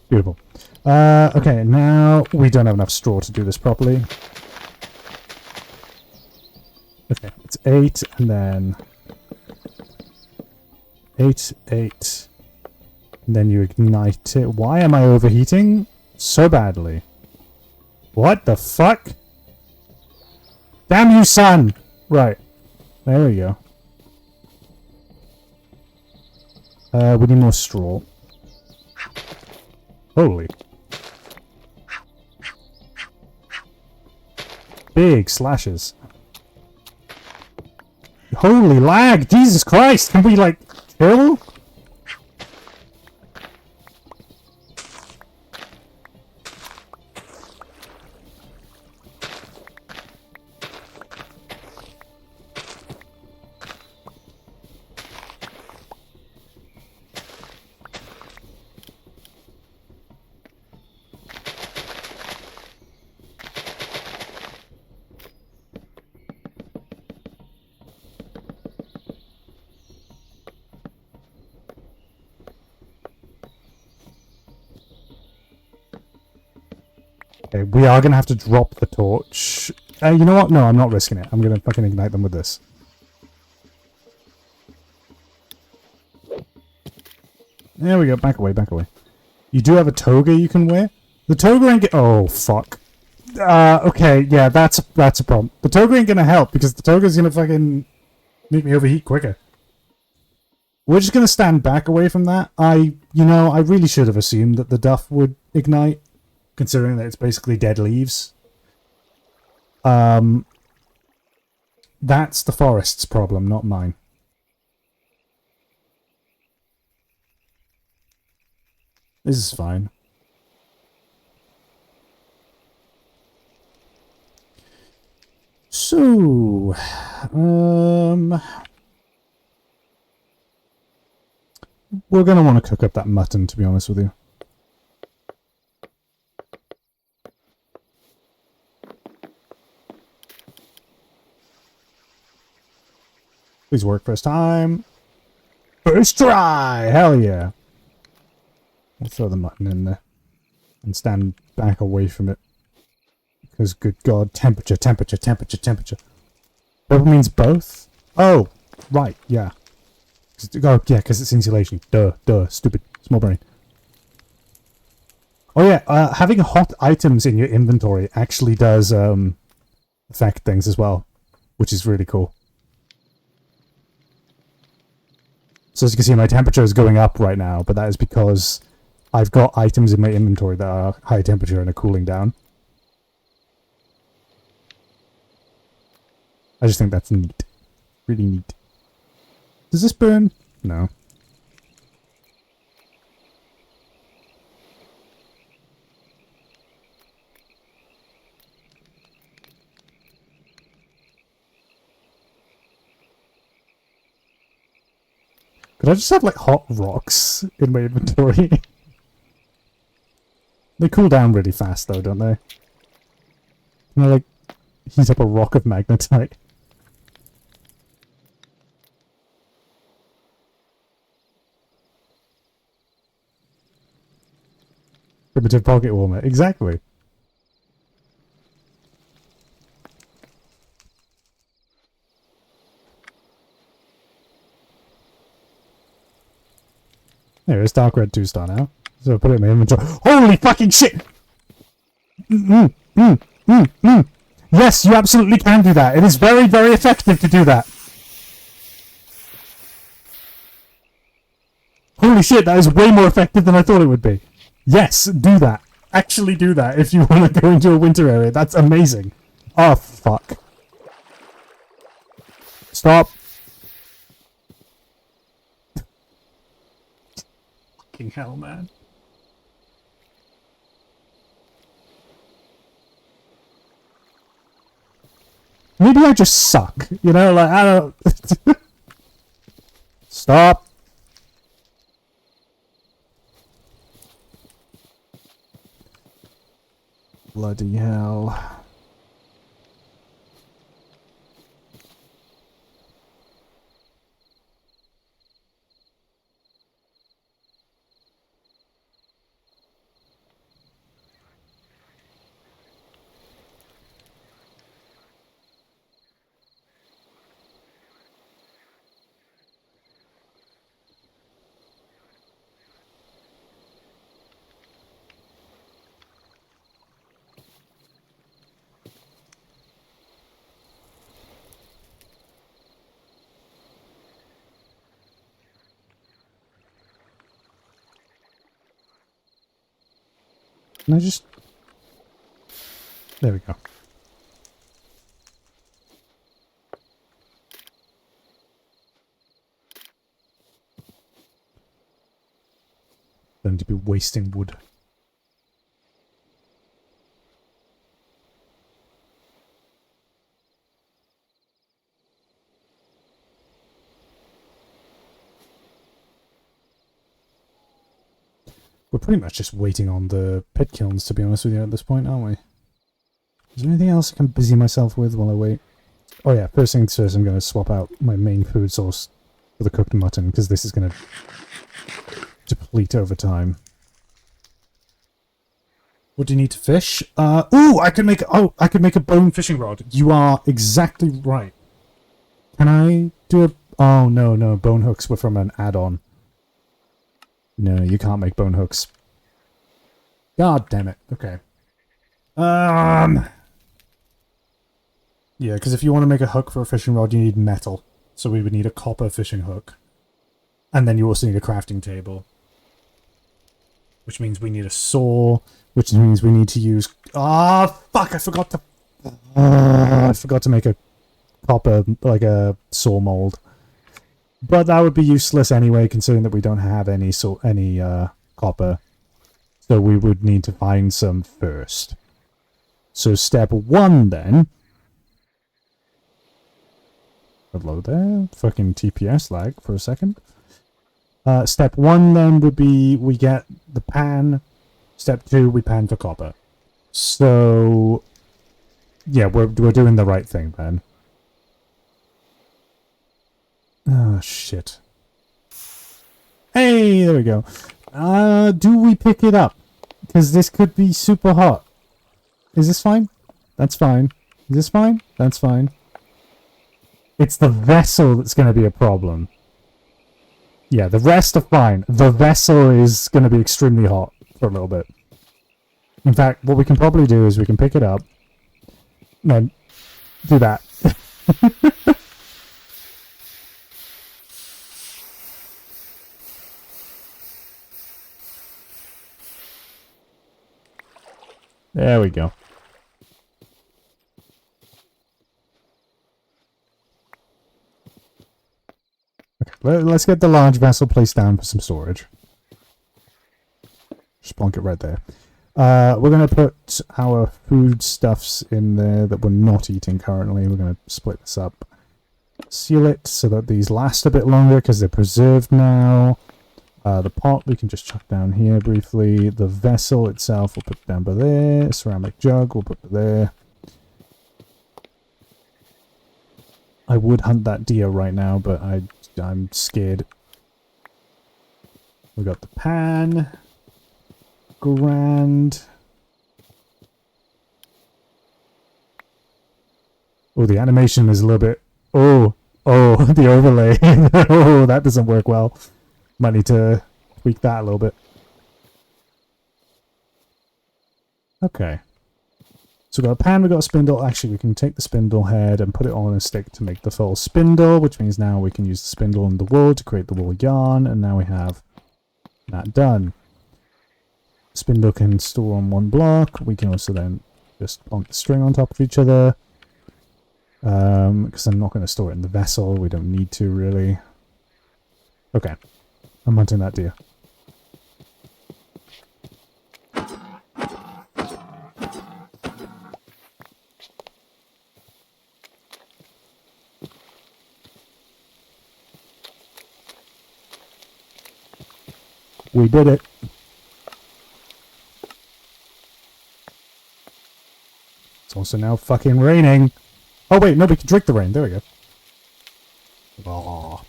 Beautiful. Okay, now we don't have enough straw to do this properly. Okay, it's 8 and then 8, 8. And then you ignite it. Why am I overheating so badly? What the fuck? Damn you, son! Right. There we go. We need more straw. Holy. Big slashes. Holy lag! Jesus Christ! Can we, like, kill? Okay, we are going to have to drop the torch. You know what? No, I'm not risking it. I'm going to fucking ignite them with this. There we go. Back away, back away. You do have a toga you can wear? The toga ain't oh, fuck. Okay, yeah, that's a problem. The toga ain't going to help because the toga's going to fucking make me overheat quicker. We're just going to stand back away from that. I really should have assumed that the duff would ignite, considering that it's basically dead leaves. That's the forest's problem, not mine. This is fine. So, we're going to want to cook up that mutton, to be honest with you. Please work first time. First try! Hell yeah. We'll throw the mutton in there. And stand back away from it. Because, good god, temperature. Purple means both? Oh, right, yeah. Oh, yeah, because it's insulation. Duh, stupid. Small brain. Oh yeah, having hot items in your inventory actually does affect things as well, which is really cool. So as you can see, my temperature is going up right now, but that is because I've got items in my inventory that are high temperature and are cooling down. I just think that's neat. Really neat. Does this burn? No. Could I just have, like, hot rocks in my inventory? They cool down really fast, though, don't they? Can I, like, heat up a rock of magnetite? Primitive pocket warmer. Exactly. There, it's dark red 2-star now. So I put it in my inventory. Holy fucking shit! Yes, you absolutely can do that. It is very, very effective to do that. Holy shit, that is way more effective than I thought it would be. Yes, do that. Actually do that if you want to go into a winter area. That's amazing. Oh, fuck. Stop. Fucking hell, man. Maybe I just suck. You know, like, I don't... Stop. Bloody hell. Can I just... There we go. Going to be wasting wood. We're pretty much just waiting on the pit kilns, to be honest with you, at this point, aren't we? Is there anything else I can busy myself with while I wait? Oh yeah, first things first, I'm going to swap out my main food source for the cooked mutton, because this is going to deplete over time. What do you need to fish? Ooh, I could make a bone fishing rod. You are exactly right. Can I do a... Oh, no, bone hooks were from an add-on. No, you can't make bone hooks. God damn it. Okay. Yeah, because if you want to make a hook for a fishing rod, you need metal. So we would need a copper fishing hook. And then you also need a crafting table. Which means we need a saw, which means we need to use... Ah, fuck, I forgot to make a copper, like a saw mold. But that would be useless anyway, considering that we don't have any copper. So we would need to find some first. So step 1 then. Hello there. Fucking TPS lag for a second. Step 1 then would be we get the pan. Step 2 we pan for copper. So yeah, we're doing the right thing then. Oh, shit. Hey, there we go. Do we pick it up? Because this could be super hot. Is this fine? That's fine. Is this fine? That's fine. It's the vessel that's going to be a problem. Yeah, the rest are fine. The vessel is going to be extremely hot for a little bit. In fact, what we can probably do is we can pick it up. No, do that. There we go. Okay, let's get the large vessel placed down for some storage. Just plonk it right there. We're going to put our foodstuffs in there that we're not eating currently. We're going to split this up. Seal it so that these last a bit longer because they're preserved now. The pot we can just chuck down here briefly. The vessel itself we'll put down by there. Ceramic jug we'll put there. I would hunt that deer right now, but I'm scared. We got the pan. Grand. Oh, the animation is a little bit... Oh, the overlay. Oh, that doesn't work well. Might need to tweak that a little bit. Okay. So we've got a pan, we've got a spindle. Actually, we can take the spindle head and put it on a stick to make the full spindle, which means now we can use the spindle and the wool to create the wool yarn, and now we have that done. Spindle can store on one block. We can also then just plonk the string on top of each other. Because I'm not going to store it in the vessel. We don't need to, really. Okay. I'm hunting that deer. We did it. It's also now fucking raining. Oh wait, no, we can drink the rain. There we go. Oh.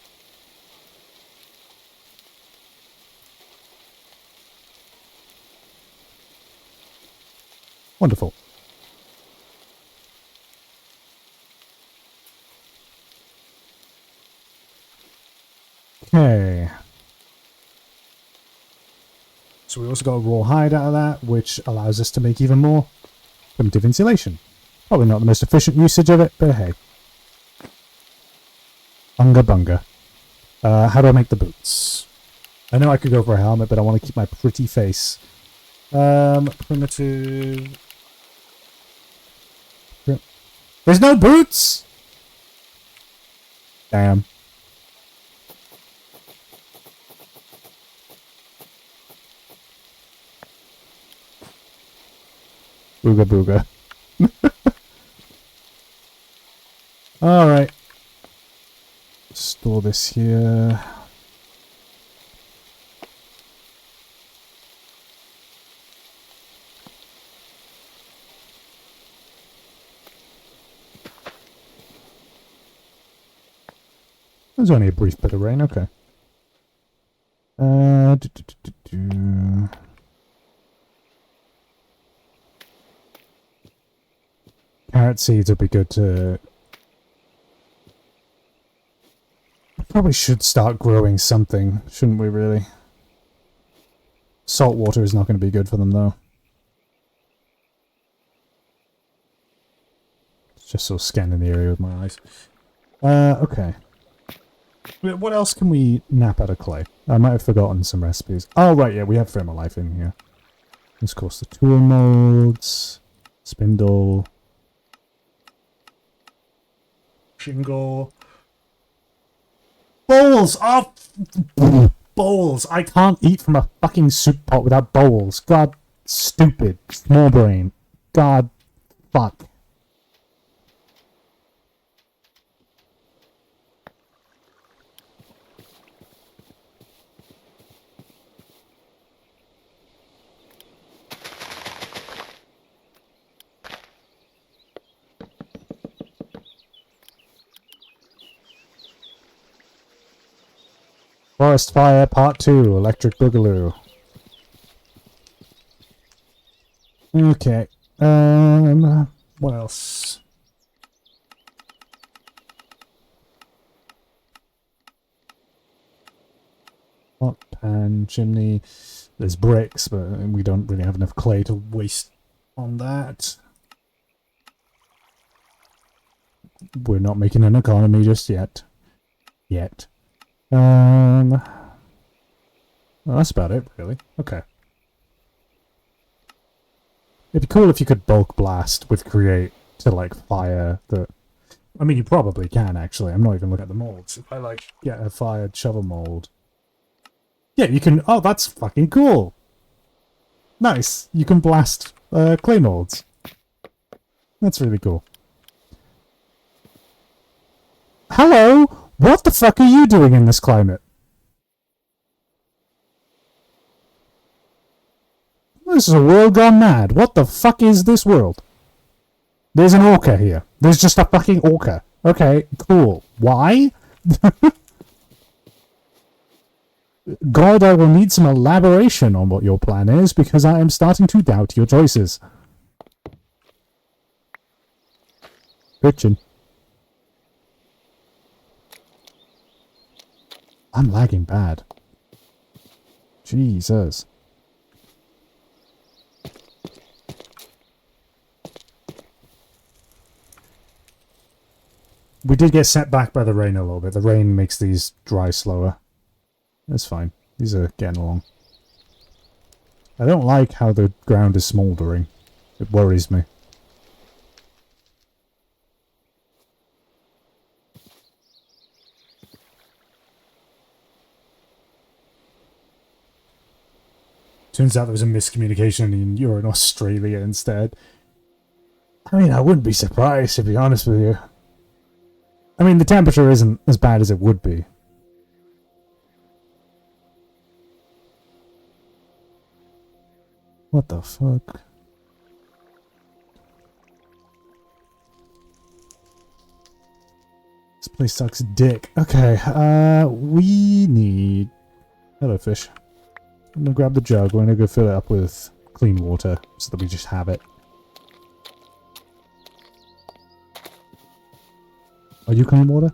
Wonderful. Okay. So we also got a raw hide out of that, which allows us to make even more primitive insulation. Probably not the most efficient usage of it, but hey. Bunga bunga. How do I make the boots? I know I could go for a helmet, but I want to keep my pretty face. Primitive... There's no boots! Damn. Booga booga. Alright. Store this here. There's only a brief bit of rain, okay. Carrot seeds would be good to... Probably should start growing something, shouldn't we really? Salt water is not going to be good for them though. Just sort of scanning the area with my eyes. Okay. What else can we nap out of clay? I might have forgotten some recipes. Oh right, yeah, we have Thermolife in here. Of course, the tool molds, spindle, shingle, bowls. Oh, bowls! I can't eat from a fucking soup pot without bowls. God, stupid, small brain. God, fuck. Forest Fire Part 2, Electric Boogaloo. Okay. What else? Pot, pan, chimney. There's bricks, but we don't really have enough clay to waste on that. We're not making an economy just yet. Well, that's about it, really. Okay. It'd be cool if you could bulk blast with create to, like, fire the... I mean, you probably can, actually. I'm not even looking at the molds. If I, like, get a fired shovel mold... Yeah, you can... Oh, that's fucking cool! Nice! You can blast clay molds. That's really cool. Hello! What the fuck are you doing in this climate? This is a world gone mad. What the fuck is this world? There's an orca here. There's just a fucking orca. Okay, cool. Why? God, I will need some elaboration on what your plan is, because I am starting to doubt your choices. Bitchin'. I'm lagging bad. Jesus. We did get set back by the rain a little bit. The rain makes these dry slower. That's fine. These are getting along. I don't like how the ground is smouldering. It worries me. Turns out there was a miscommunication and you're in Australia instead. I mean, I wouldn't be surprised, to be honest with you. I mean, the temperature isn't as bad as it would be. What the fuck? This place sucks dick. Okay, we need... Hello, fish. I'm gonna grab the jug. We're gonna go fill it up with clean water so that we just have it. Are you clean water?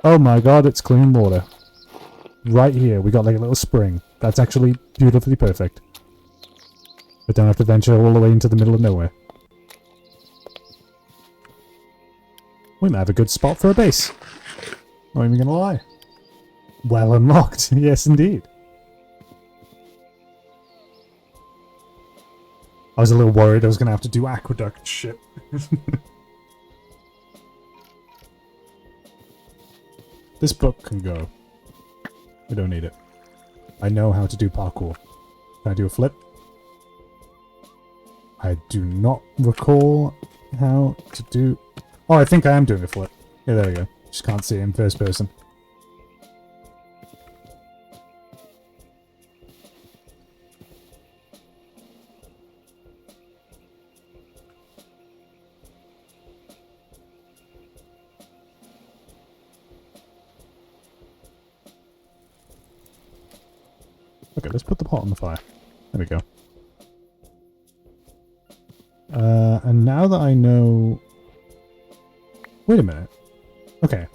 Oh my god, it's clean water. Right here, we got like a little spring. That's actually beautifully perfect. We don't have to venture all the way into the middle of nowhere. We might have a good spot for a base. Not even gonna lie. Well unlocked, yes indeed. I was a little worried I was gonna have to do aqueduct shit. This book can go. We don't need it. I know how to do parkour. Can I do a flip? I do not recall how to do... Oh, I think I am doing a flip. Yeah, there we go. Just can't see it in first person. Okay, let's put the pot on the fire. There we go. And now that I know... Wait a minute. Okay.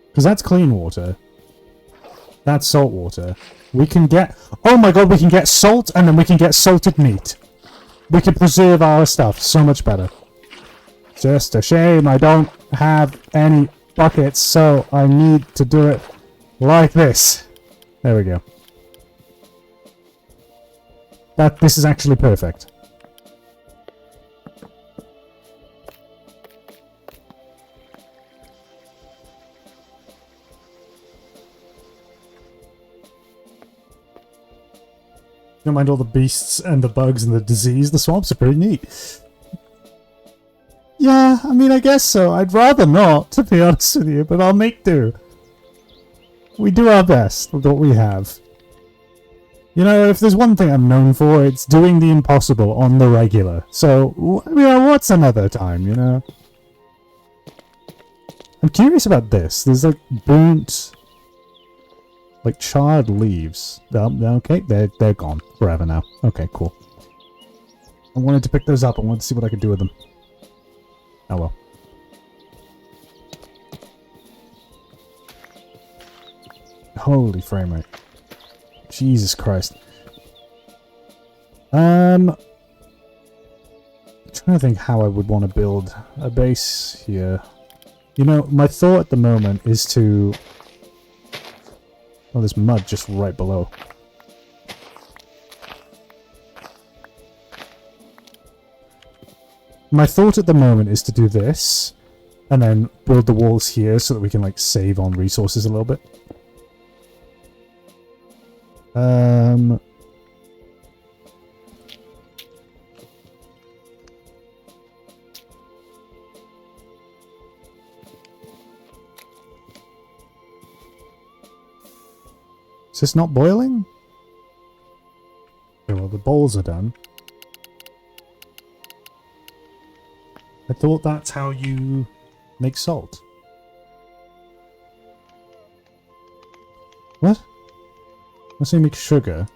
Because that's clean water. That's salt water. We can get... Oh my god, we can get salt and then we can get salted meat. We can preserve our stuff so much better. Just a shame I don't have any buckets, so I need to do it like this. There we go. This is actually perfect. Don't mind all the beasts and the bugs and the disease. The swamps are pretty neat. Yeah, I mean, I guess so. I'd rather not, to be honest with you, but I'll make do. We do our best with what we have. You know, if there's one thing I'm known for, it's doing the impossible on the regular. So, you know, what's another time, you know? I'm curious about this. There's, like, burnt... like, charred leaves. Okay, they're gone forever now. Okay, cool. I wanted to pick those up. I wanted to see what I could do with them. Oh well. Holy frame rate. Jesus Christ. I'm trying to think how I would want to build a base here. You know, my thought at the moment is to... Oh, there's mud just right below. My thought at the moment is to do this, and then build the walls here so that we can, like, save on resources a little bit. Is this not boiling? Okay, well, the bowls are done. I thought that's how you make salt. What? I say make sugar.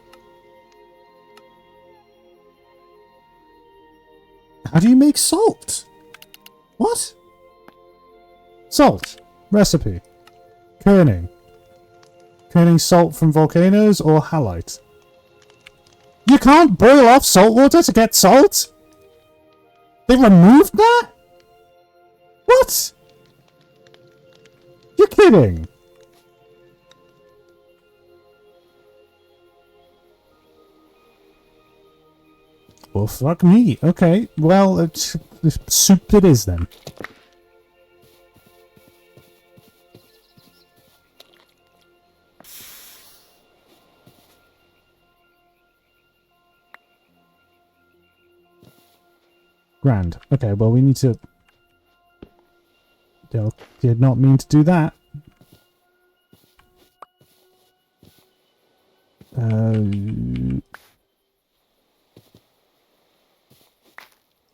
How do you make salt? What? Salt. Recipe. Kerning. Kerning salt from volcanoes or halite? You can't boil off salt water to get salt? They removed that? What? You're kidding. Well, fuck me. Okay, well, it's soup it is then. Grand. Okay, well, we need to... Did not mean to do that.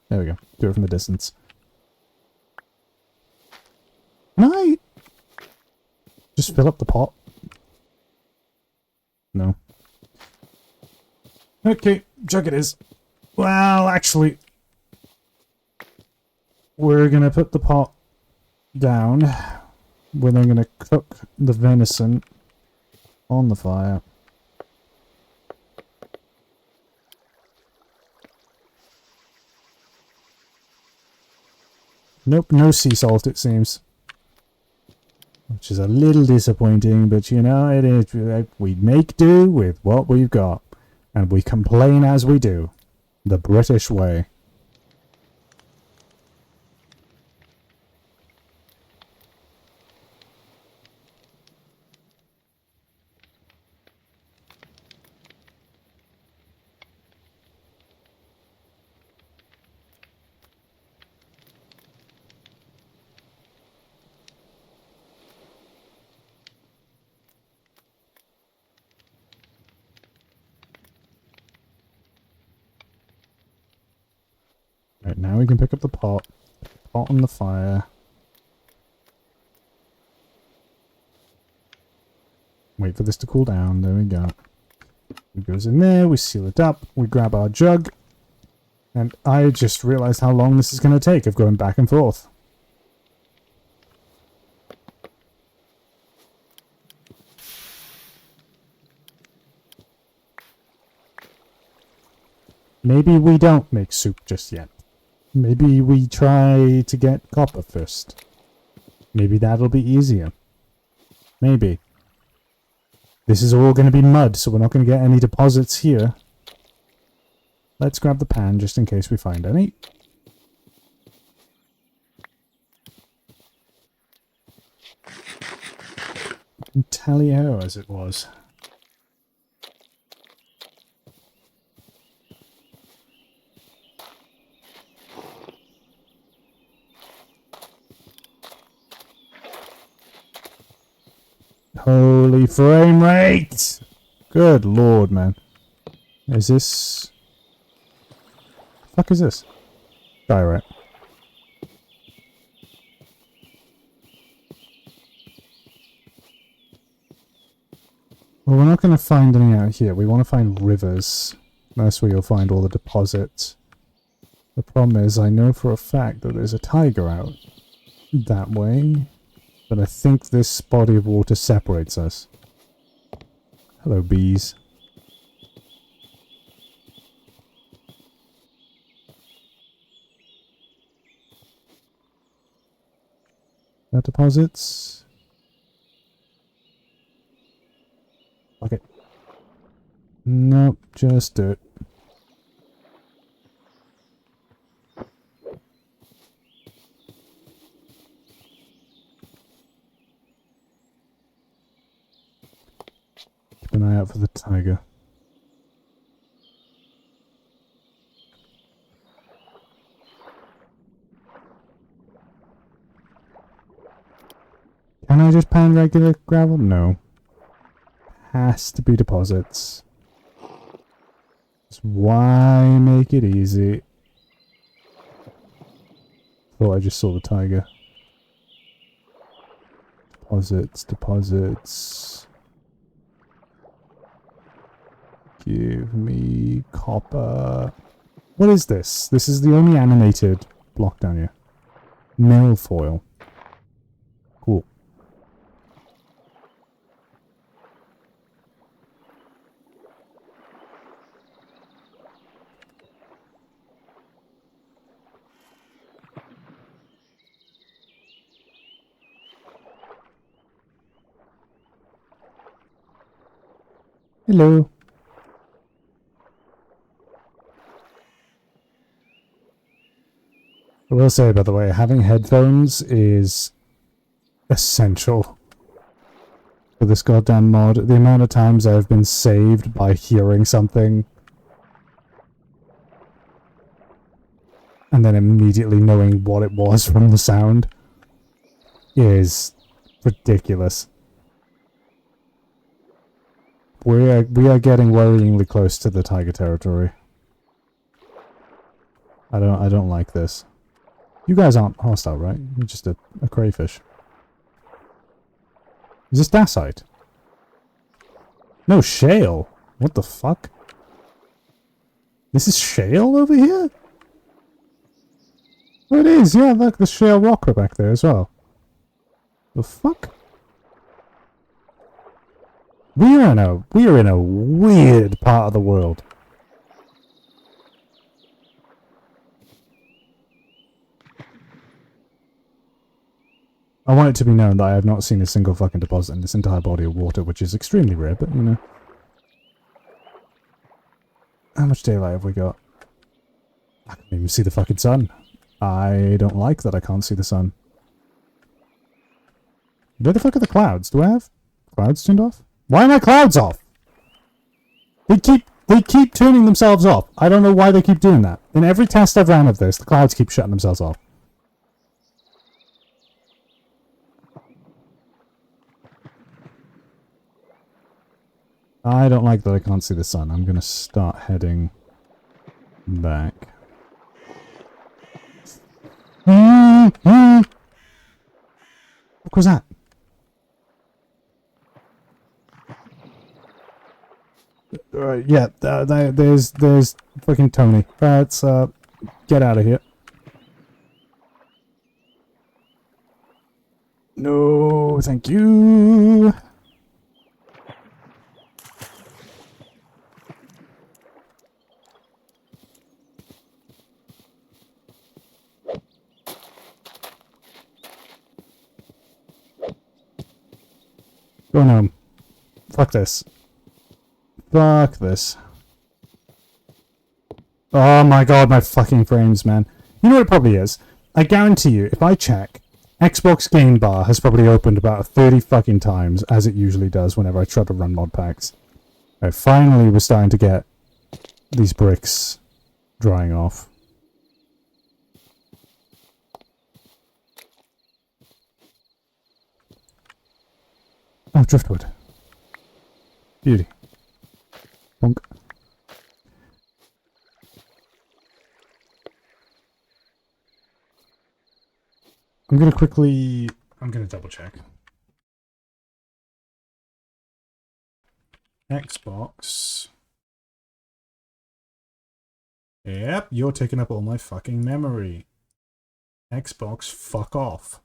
There we go. Do it from a distance. Can I just fill up the pot? No. Okay, jug it is. Well, actually... We're gonna put the pot down. We're then gonna cook the venison on the fire. Nope, no sea salt it seems. Which is a little disappointing, but you know, it is. We make do with what we've got. And we complain as we do. The British way. Right, now we can pick up the pot. Pot on the fire. Wait for this to cool down. There we go. It goes in there. We seal it up. We grab our jug. And I just realized how long this is going to take of going back and forth. Maybe we don't make soup just yet. Maybe we try to get copper first. Maybe that'll be easier. Maybe. This is all going to be mud, so we're not going to get any deposits here. Let's grab the pan just in case we find any. Tally ho as it was. Holy frame rate! Good lord, man. Is this... the fuck is this? Direct. Well, we're not going to find any out here. We want to find rivers. That's where you'll find all the deposits. The problem is, I know for a fact that there's a tiger out that way. But I think this body of water separates us. Hello, bees. That deposits. Okay. Nope, just dirt. Keep an eye out for the tiger. Can I just pan regular gravel? No. Has to be deposits. That's why make it easy. Thought I just saw the tiger. Deposits, deposits. Give me copper. What is this? This is the only animated block down here. Milfoil. Cool. Hello. I will say, by the way, having headphones is essential for this goddamn mod. The amount of times I've been saved by hearing something and then immediately knowing what it was from the sound is ridiculous. We are getting worryingly close to the tiger territory. I don't like this. You guys aren't hostile, right? You're just a crayfish. Is this dacite? No, shale. What the fuck? This is shale over here? Oh, it is. Yeah, look, the shale rock back there as well. The fuck? We are in a weird part of the world. I want it to be known that I have not seen a single fucking deposit in this entire body of water, which is extremely rare, but you know. How much daylight have we got? I can't even see the fucking sun. I don't like that I can't see the sun. Where the fuck are the clouds? Do I have clouds turned off? Why are my clouds off? They keep turning themselves off. I don't know why they keep doing that. In every test I've ran of this, the clouds keep shutting themselves off. I don't like that I can't see the sun. I'm going to start heading back. What was that? Yeah, there's fucking Tony. Let's get out of here. No, thank you. Going home. Fuck this. Fuck this. Oh my god, my fucking frames, man. You know what it probably is? I guarantee you, if I check, Xbox Game Bar has probably opened about 30 fucking times, as it usually does whenever I try to run mod packs. Finally, we're starting to get these bricks drying off. Oh, driftwood. Beauty. Bonk. I'm gonna double check. Xbox. Yep, you're taking up all my fucking memory. Xbox, fuck off.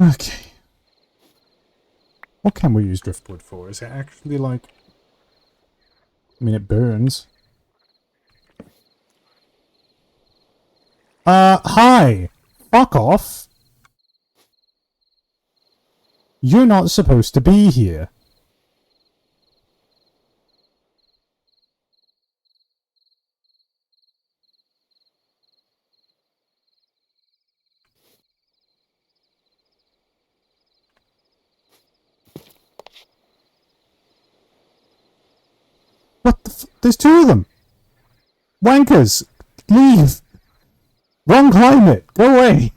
Okay. What can we use driftwood for? Is it actually like... I mean, it burns. Hi! Fuck off! You're not supposed to be here. What the f- There's two of them! Wankers! Leave! Wrong climate! Go away!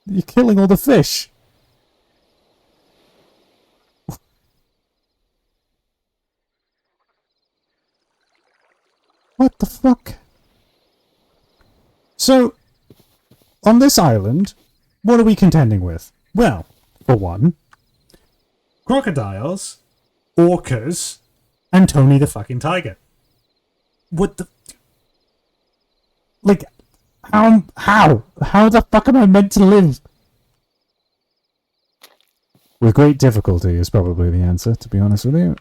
You're killing all the fish! What the fuck? So, on this island, what are we contending with? Well, for one, crocodiles, orcas, and Tony the fucking tiger. What the... Like, how the fuck am I meant to live? With great difficulty is probably the answer, to be honest with you.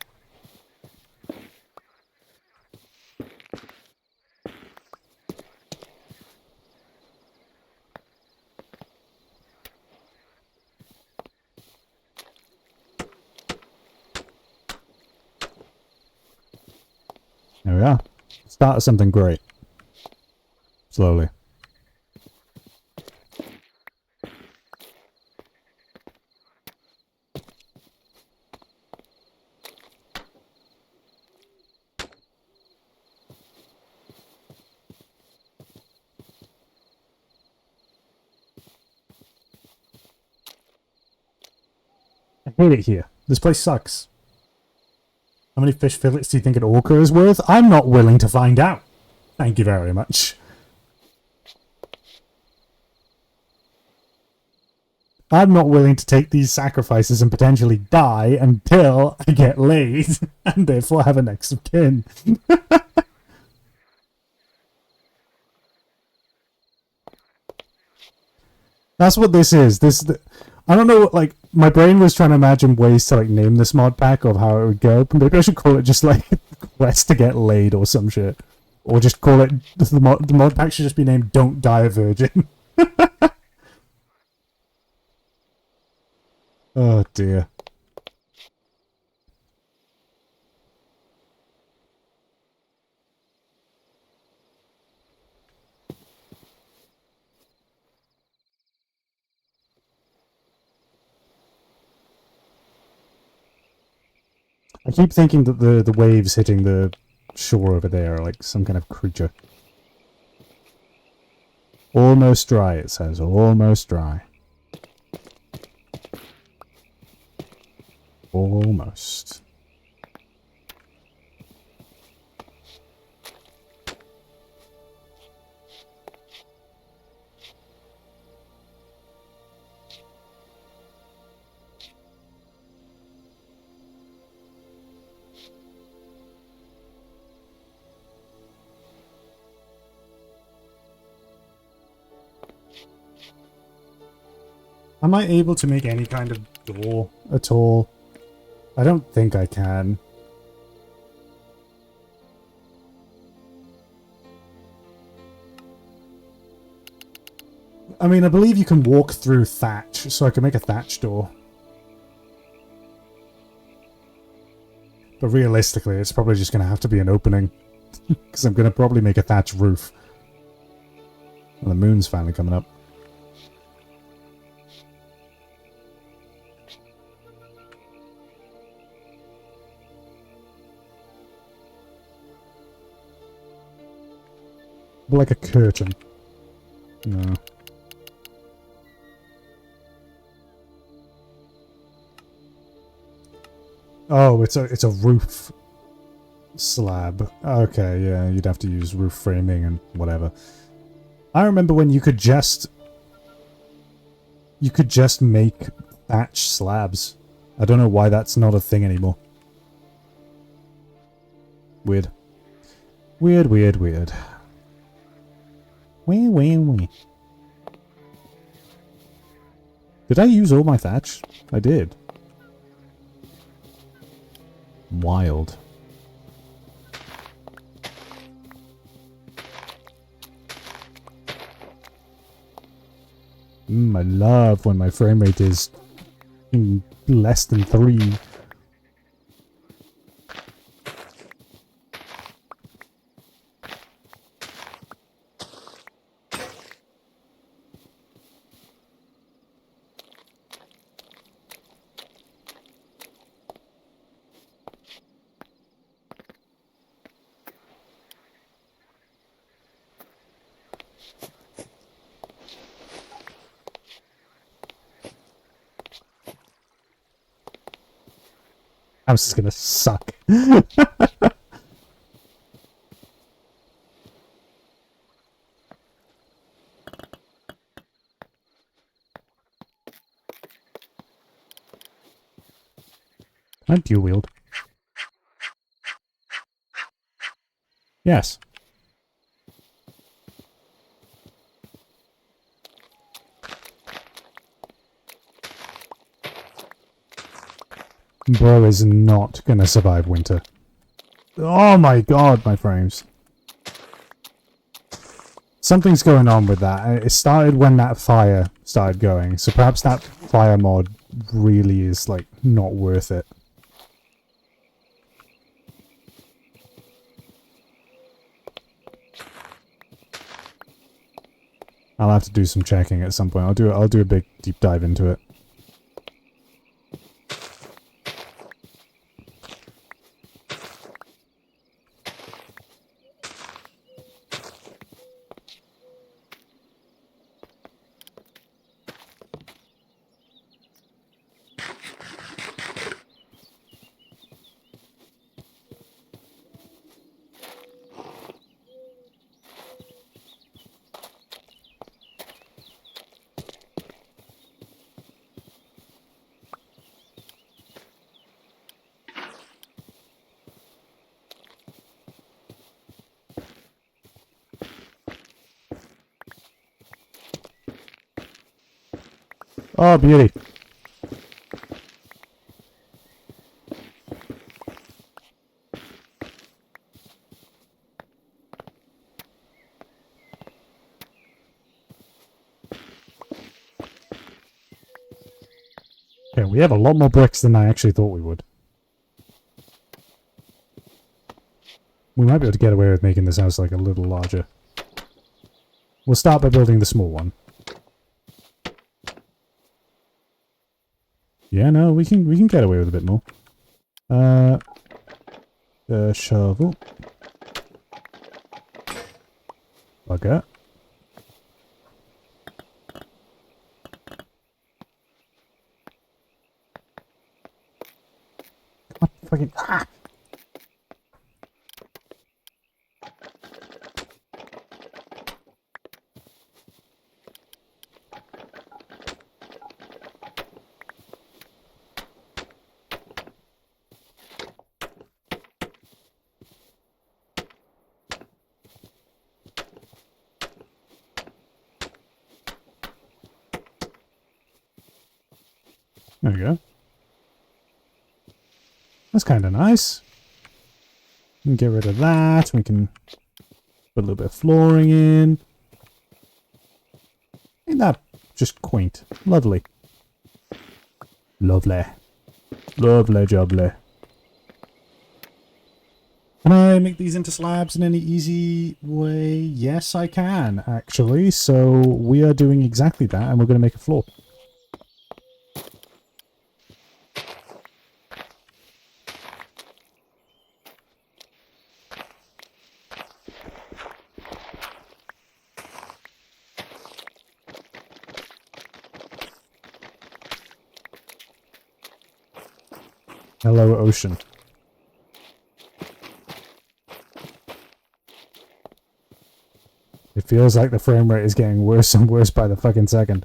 There we are. Start something great. Slowly. I hate it here. This place sucks. How many fish fillets do you think an orca is worth? I'm not willing to find out. Thank you very much. I'm not willing to take these sacrifices and potentially die until I get laid and therefore have a next of kin. That's what this is. I don't know, like, my brain was trying to imagine ways to, like, name this mod pack of how it would go. Maybe I should call it just, like, Quest to Get Laid or some shit. Or just call it, the mod pack should just be named Don't Die a Virgin. Oh, dear. I keep thinking that the waves hitting the shore over there are like some kind of creature. Almost dry, it says. Almost dry. Almost. Am I able to make any kind of door at all? I don't think I can. I mean, I believe you can walk through thatch, so I can make a thatch door. But realistically, it's probably just going to have to be an opening. Because I'm going to probably make a thatch roof. Well, the moon's finally coming up. Like a curtain. No. Oh, it's a roof slab. Okay, yeah, you'd have to use roof framing and whatever. I remember when you could just make thatch slabs. I don't know why that's not a thing anymore. Weird. Weird, weird, weird. Wee, wee, wee. Did I use all my thatch? I did. Wild. I love when my frame rate is less than 3. House is gonna suck. I'm dual wield. Yes. Bro is not gonna survive winter. Oh my god, my frames. Something's going on with that. It started when that fire started going, so perhaps that fire mod really is, like, not worth it. I'll have to do some checking at some point. I'll do a big deep dive into it. Oh, beauty. Okay, we have a lot more bricks than I actually thought we would. We might be able to get away with making this house like a little larger. We'll start by building the small one. Yeah, no, we can get away with a bit more. Shovel. Bugger. Come on, fucking ah! There we go. That's kind of nice. We can get rid of that. We can put a little bit of flooring in. Ain't that just quaint? Lovely. Lovely. Lovely jubbly. Can I make these into slabs in any easy way? Yes, I can, actually. So we are doing exactly that, and we're going to make a floor. Hello, ocean. It feels like the frame rate is getting worse and worse by the fucking second.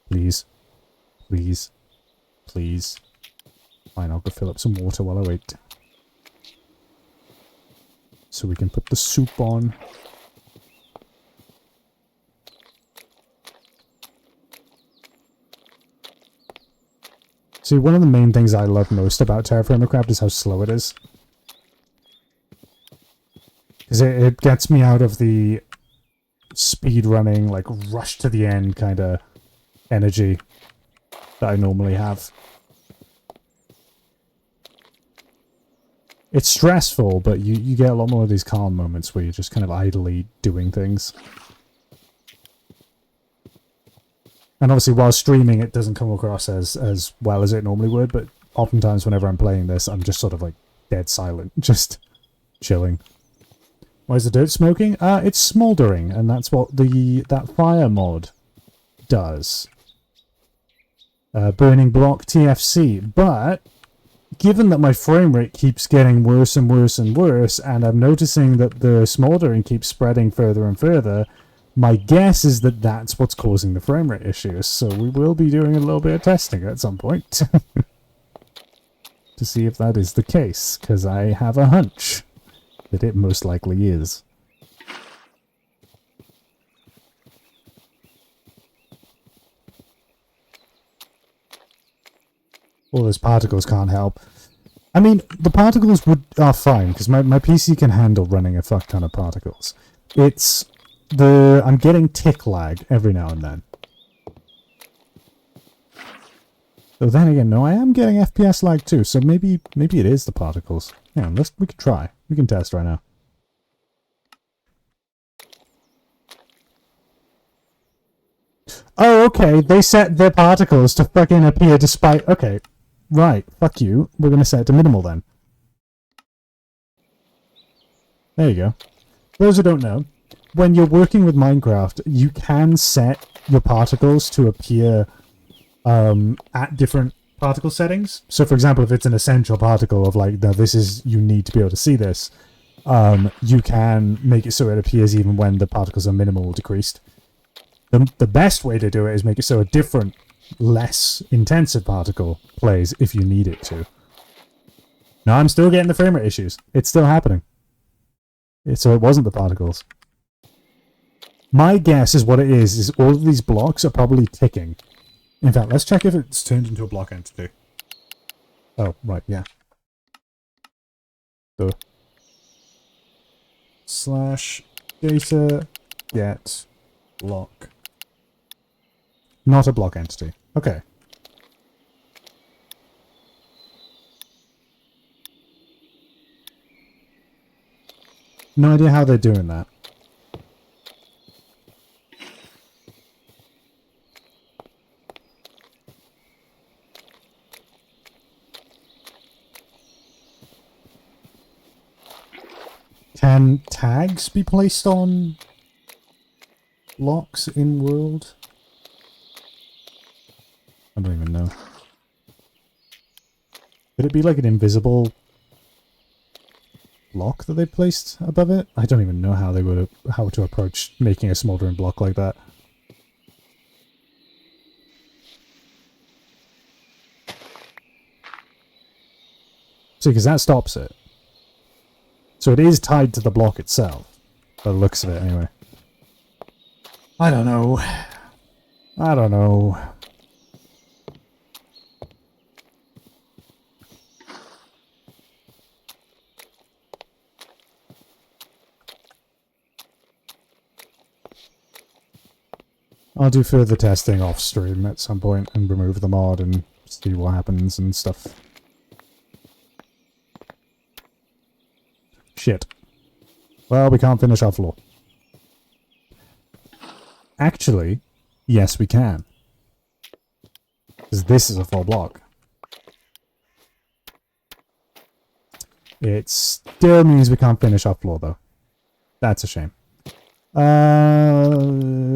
Please. Please. Please. Fine, I'll go fill up some water while I wait. So we can put the soup on. See, one of the main things I love most about Terraforming Craft is how slow it is. Because it gets me out of the speed running, like rush to the end kind of energy that I normally have. It's stressful, but you get a lot more of these calm moments where you're just kind of idly doing things. And obviously while streaming it doesn't come across as well as it normally would, but oftentimes whenever I'm playing this, I'm just sort of like dead silent, just chilling. Why is the dirt smoking? It's smouldering, and that's what that fire mod does. Burning block TFC, but given that my frame rate keeps getting worse and worse and worse, and I'm noticing that the smouldering keeps spreading further and further, my guess is that that's what's causing the frame rate issues. So we will be doing a little bit of testing at some point to see if that is the case, because I have a hunch that it most likely is. All those particles can't help. I mean, the particles are fine, because my PC can handle running a fuck ton of particles. It's I'm getting tick lag every now and then. Though then again, no, I am getting FPS lag too, so maybe it is the particles. Yeah, we can try. We can test right now. Oh, okay, they set their particles to fucking appear despite... Okay. Right, fuck you. We're going to set it to minimal then. There you go. For those who don't know, when you're working with Minecraft, you can set your particles to appear at different particle settings. So for example, if it's an essential particle of like, no, you need to be able to see this, you can make it so it appears even when the particles are minimal or decreased. The best way to do it is make it so a different, less intensive particle plays if you need it to. Now I'm still getting the frame rate issues. It's still happening. So it wasn't the particles. My guess is what it is all of these blocks are probably ticking. In fact, let's check if it's turned into a block entity. Oh, right, yeah. So, /data get block. Not a block entity. Okay. No idea how they're doing that. Can tags be placed on blocks in world? I don't even know. Could it be like an invisible block that they placed above it? I don't even know how to approach making a smoldering block like that. See, because that stops it. So it is tied to the block itself. By the looks of it, anyway. I don't know. I don't know. I'll do further testing off stream at some point and remove the mod and see what happens and stuff. Shit. Well, we can't finish our floor. Actually, yes we can. Because this is a full block. It still means we can't finish our floor though. That's a shame.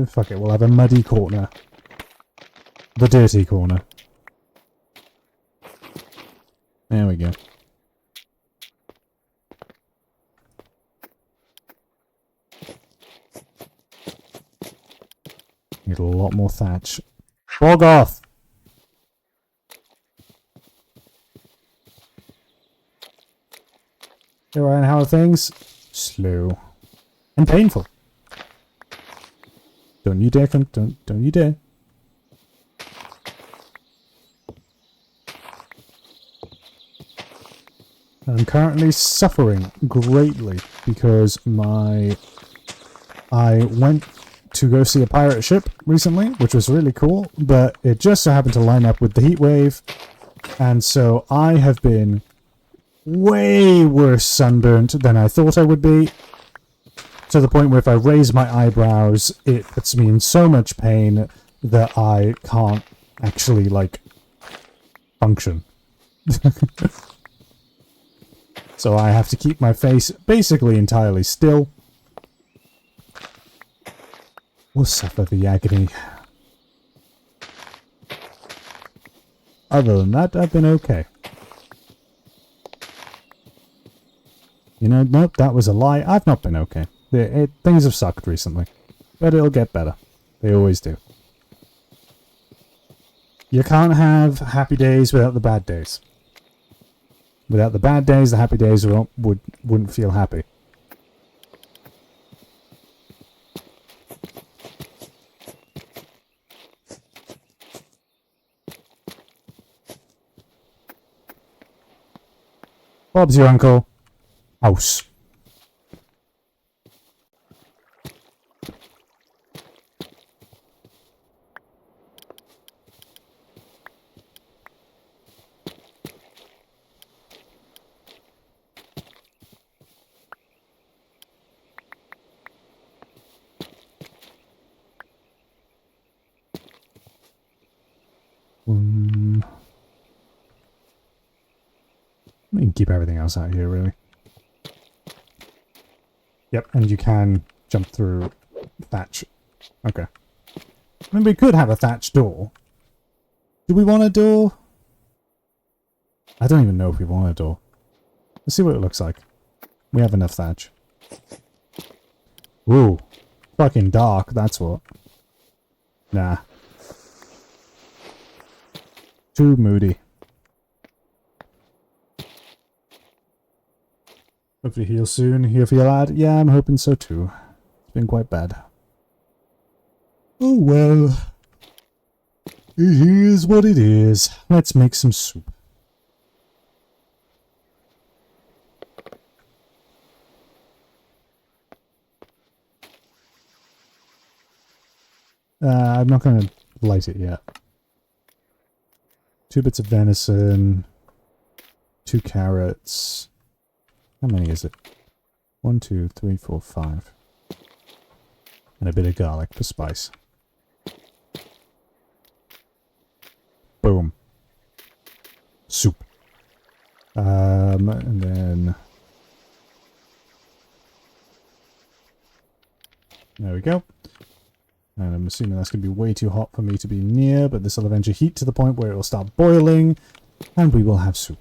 Fuck it, we'll have a muddy corner. The dirty corner. There we go. Need a lot more thatch. Bog off! Hey Ryan, how are things? Slow. And painful. Don't you dare don't you dare. I'm currently suffering greatly because I went to go see a pirate ship recently, which was really cool, but it just so happened to line up with the heat wave, and so I have been way worse sunburnt than I thought I would be, to the point where if I raise my eyebrows, it puts me in so much pain that I can't actually, like, function. So I have to keep my face basically entirely still. We'll suffer the agony. Other than that, I've been okay. You know, nope, that was a lie. I've not been okay. Things have sucked recently. But it'll get better. They always do. You can't have happy days without the bad days. Without the bad days, the happy days wouldn't feel happy. Bob's your uncle. House. We can keep everything else out here, really. Yep, and you can jump through thatch. Okay. I mean, we could have a thatch door. Do we want a door? I don't even know if we want a door. Let's see what it looks like. We have enough thatch. Ooh. Fucking dark, that's what. Nah. Too moody. Hopefully heal soon. Here for your lad? Yeah, I'm hoping so too. It's been quite bad. Oh well. It is what it is. Let's make some soup. I'm not going to light it yet. 2 bits of venison. 2 carrots. How many is it? 1, 2, 3, 4, 5. And a bit of garlic for spice. Boom. Soup. And then... There we go. And I'm assuming that's going to be way too hot for me to be near, but this will eventually heat to the point where it will start boiling, and we will have soup.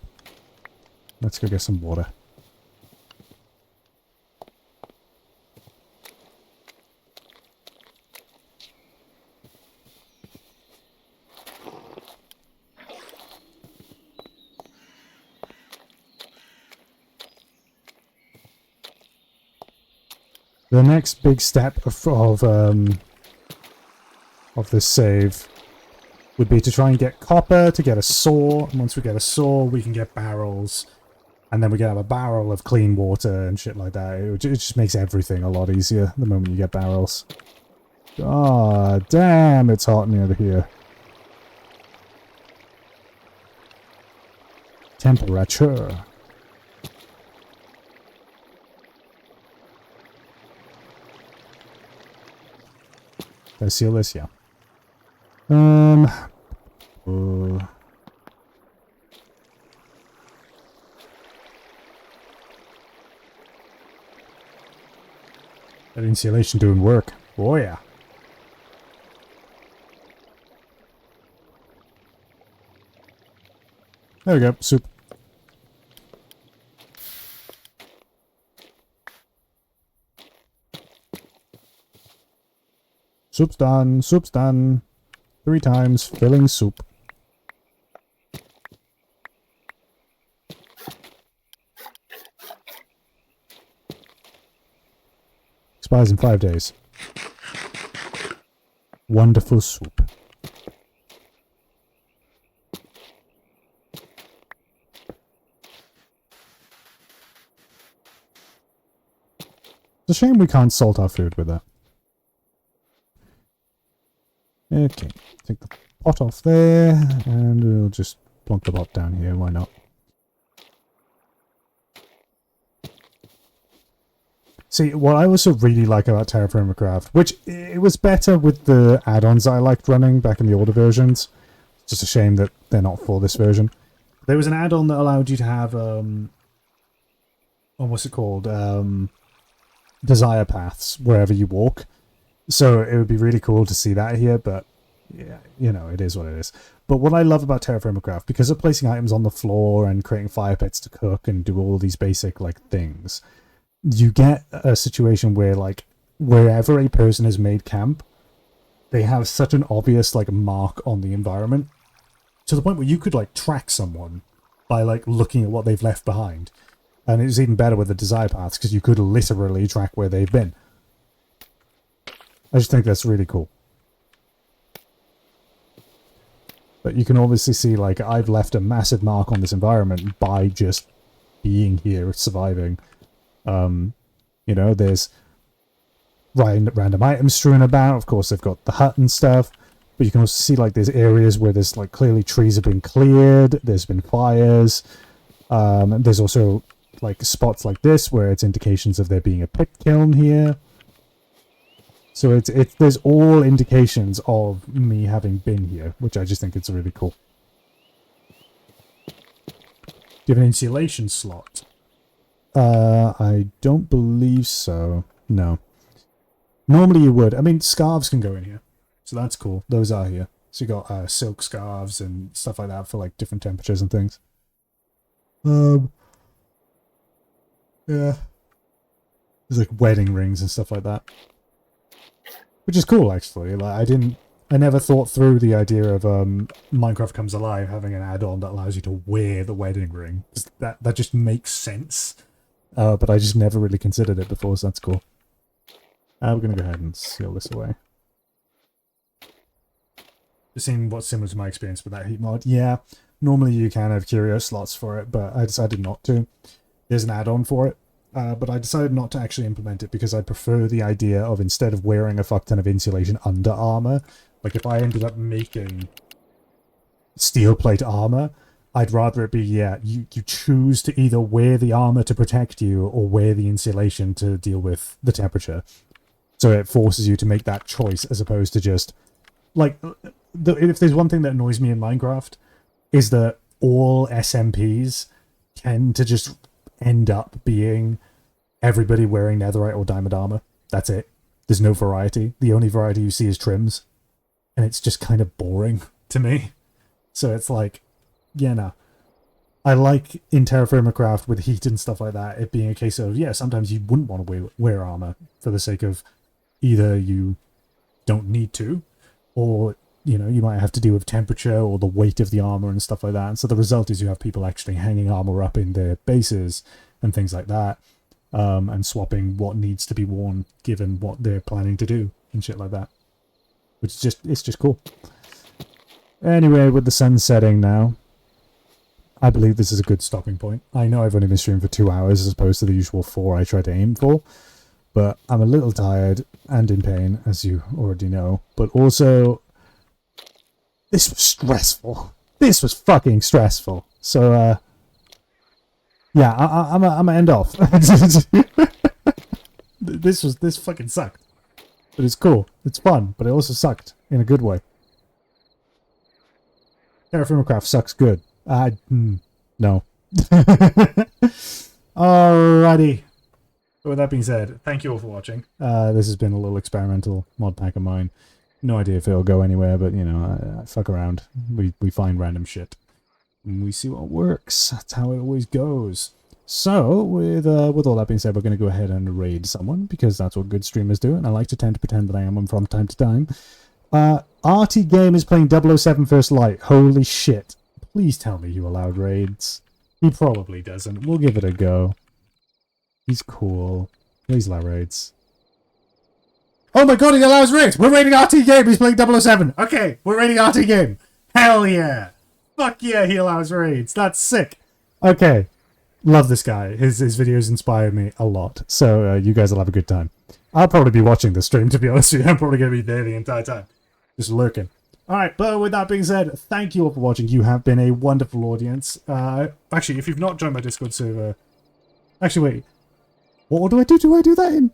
Let's go get some water. The next big step of this save would be to try and get copper to get a saw. And once we get a saw, we can get barrels. And then we can have a barrel of clean water and shit like that. It just makes everything a lot easier the moment you get barrels. Ah, damn, it's hot near here. Temperature. Did I seal this? Yeah. That insulation doing work. Oh yeah. There we go. Soup. Soup's done. Soup's done. 3 times filling soup. Expires in 5 days. Wonderful soup. It's a shame we can't salt our food with that. Okay, take the pot off there, and we'll just plonk the pot down here, why not? See, what I also really like about Terraform Craft, which it was better with the add-ons I liked running back in the older versions. It's just a shame that they're not for this version. There was an add-on that allowed you to have, what's it called? Desire paths wherever you walk. So it would be really cool to see that here, but yeah, you know, it is what it is. But what I love about Terraform Craft, because of placing items on the floor and creating fire pits to cook and do all these basic, like, things, you get a situation where, like, wherever a person has made camp, they have such an obvious, like, mark on the environment, to the point where you could, like, track someone by, like, looking at what they've left behind. And it's even better with the desire paths, because you could literally track where they've been. I just think that's really cool. But you can obviously see, like, I've left a massive mark on this environment by just being here, surviving. You know, there's random items strewn about. Of course, they've got the hut and stuff. But you can also see, like, there's areas where there's, like, clearly trees have been cleared. There's been fires. There's also, like, spots like this where it's indications of there being a pit kiln here. So there's all indications of me having been here, which I just think it's really cool. Do you have an insulation slot? I don't believe so. No. Normally you would. I mean, scarves can go in here. So that's cool. Those are here. So you got silk scarves and stuff like that for, like, different temperatures and things. Yeah. There's, like, wedding rings and stuff like that. Which is cool, actually. Like, I never thought through the idea of Minecraft Comes Alive having an add-on that allows you to wear the wedding ring. That just makes sense. But I just never really considered it before, so that's cool. We're going to go ahead and seal this away. Just seeing what's similar to my experience with that heat mod. Yeah, normally you can have curio slots for it, but I decided not to. There's an add-on for it. But I decided not to actually implement it because I prefer the idea of, instead of wearing a fuck ton of insulation under armor, like if I ended up making steel plate armor, I'd rather it be, yeah, you choose to either wear the armor to protect you or wear the insulation to deal with the temperature. So it forces you to make that choice as opposed to just, like, if there's one thing that annoys me in Minecraft, is that all SMPs tend to just end up being everybody wearing netherite or diamond armor. That's it. There's no variety. The only variety you see is trims. And it's just kind of boring to me. So it's like, yeah, no. I like in Terraform Craft with heat and stuff like that, it being a case of, yeah, sometimes you wouldn't want to wear armor for the sake of either you don't need to, or, you know, you might have to deal with temperature or the weight of the armor and stuff like that. And so the result is you have people actually hanging armor up in their bases and things like that, and swapping what needs to be worn given what they're planning to do and shit like that. Which is just, it's just cool. Anyway, with the sun setting now, I believe this is a good stopping point. I know I've only been streaming for 2 hours as opposed to the usual 4 I try to aim for, but I'm a little tired and in pain, as you already know. But also, this was stressful. This was fucking stressful. So, yeah, I'm gonna end off. This fucking sucked. But it's cool. It's fun, but it also sucked in a good way. Terraform Craft sucks good. No. Alrighty. So with that being said, thank you all for watching. This has been a little experimental mod pack of mine. No idea if it'll go anywhere, but, you know, I fuck around. We find random shit. And we see what works. That's how it always goes. So, with all that being said, we're going to go ahead and raid someone, because that's what good streamers do, and I like to tend to pretend that I am one from time to time. RT Game is playing 007 First Light. Holy shit. Please tell me you allowed raids. He probably doesn't. We'll give it a go. He's cool. Please allow raids. Oh my god, he allows raids! We're raiding RT Game! He's playing 007! Okay, we're raiding RT Game! Hell yeah! Fuck yeah, he allows raids! That's sick! Okay. love this guy. His videos inspire me a lot. So you guys will have a good time. I'll probably be watching the stream, to be honest with you. I'm probably going to be there the entire time. Just lurking. Alright, but with that being said, thank you all for watching. You have been a wonderful audience. Actually, if you've not joined my Discord server... Actually, wait. What do I do? Do I do that in?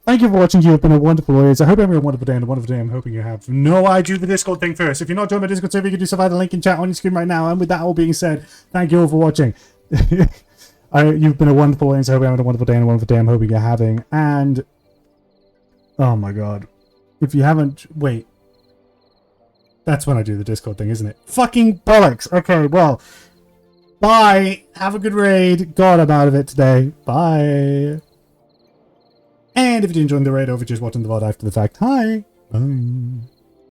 Thank you for watching. You have been a wonderful audience. I hope you're having a wonderful day and a wonderful day. I'm hoping you have. No, I do the Discord thing first. If you're not joined my Discord server, you can do so via the link in chat on your screen right now. And with that all being said, thank you all for watching. You've been a wonderful audience. I hope you're having a wonderful day and a wonderful day. I'm hoping you're having. And... oh my god. If you haven't... wait. That's when I do the Discord thing, isn't it? Fucking bollocks. Okay, well... bye. Have a good raid. God, I'm out of it today. Bye. And if you did enjoy the raid or if you're just watching the VOD after the fact, hi. Bye.